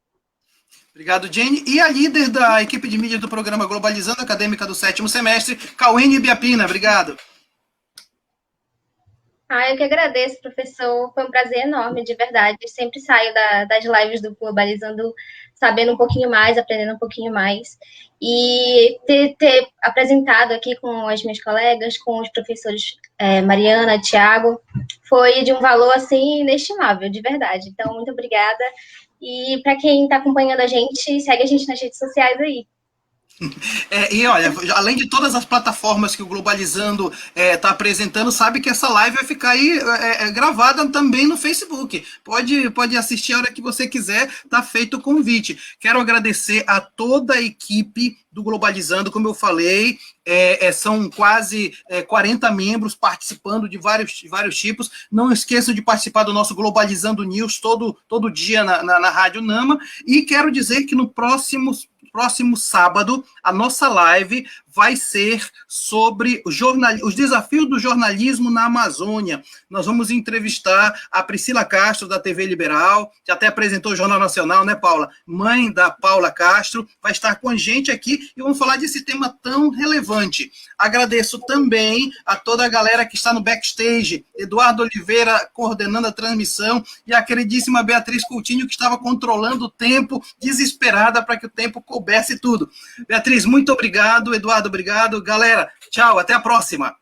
Obrigado, Jenny. E a líder da equipe de mídias do programa Globalizando, acadêmica do 7º semestre, Cauene Biapina. Obrigado. Eu que agradeço, professor. Foi um prazer enorme, de verdade. Sempre saio das lives do Globalizando sabendo um pouquinho mais, aprendendo um pouquinho mais. E ter apresentado aqui com as minhas colegas, com os professores Mariana, Tiago, foi de um valor, assim, inestimável, de verdade. Então, muito obrigada. E para quem está acompanhando a gente, segue a gente nas redes sociais aí. E olha, além de todas as plataformas que o Globalizando está apresentando, sabe que essa live vai ficar aí gravada também no Facebook. Pode assistir a hora que você quiser, tá feito o convite. Quero agradecer a toda a equipe do Globalizando, como eu falei, são quase 40 membros participando de vários tipos. Não esqueçam de participar do nosso Globalizando News todo dia na Rádio Nama. E quero dizer que no próximo sábado, a nossa live vai ser sobre os desafios do jornalismo na Amazônia. Nós vamos entrevistar a Priscila Castro, da TV Liberal, que até apresentou o Jornal Nacional, né, Paula? Mãe da Paula Castro, vai estar com a gente aqui e vamos falar desse tema tão relevante. Agradeço também a toda a galera que está no backstage, Eduardo Oliveira coordenando a transmissão e a queridíssima Beatriz Coutinho, que estava controlando o tempo, desesperada para que o tempo coubesse tudo. Beatriz, muito obrigado. Eduardo, obrigado. Galera, tchau, até a próxima.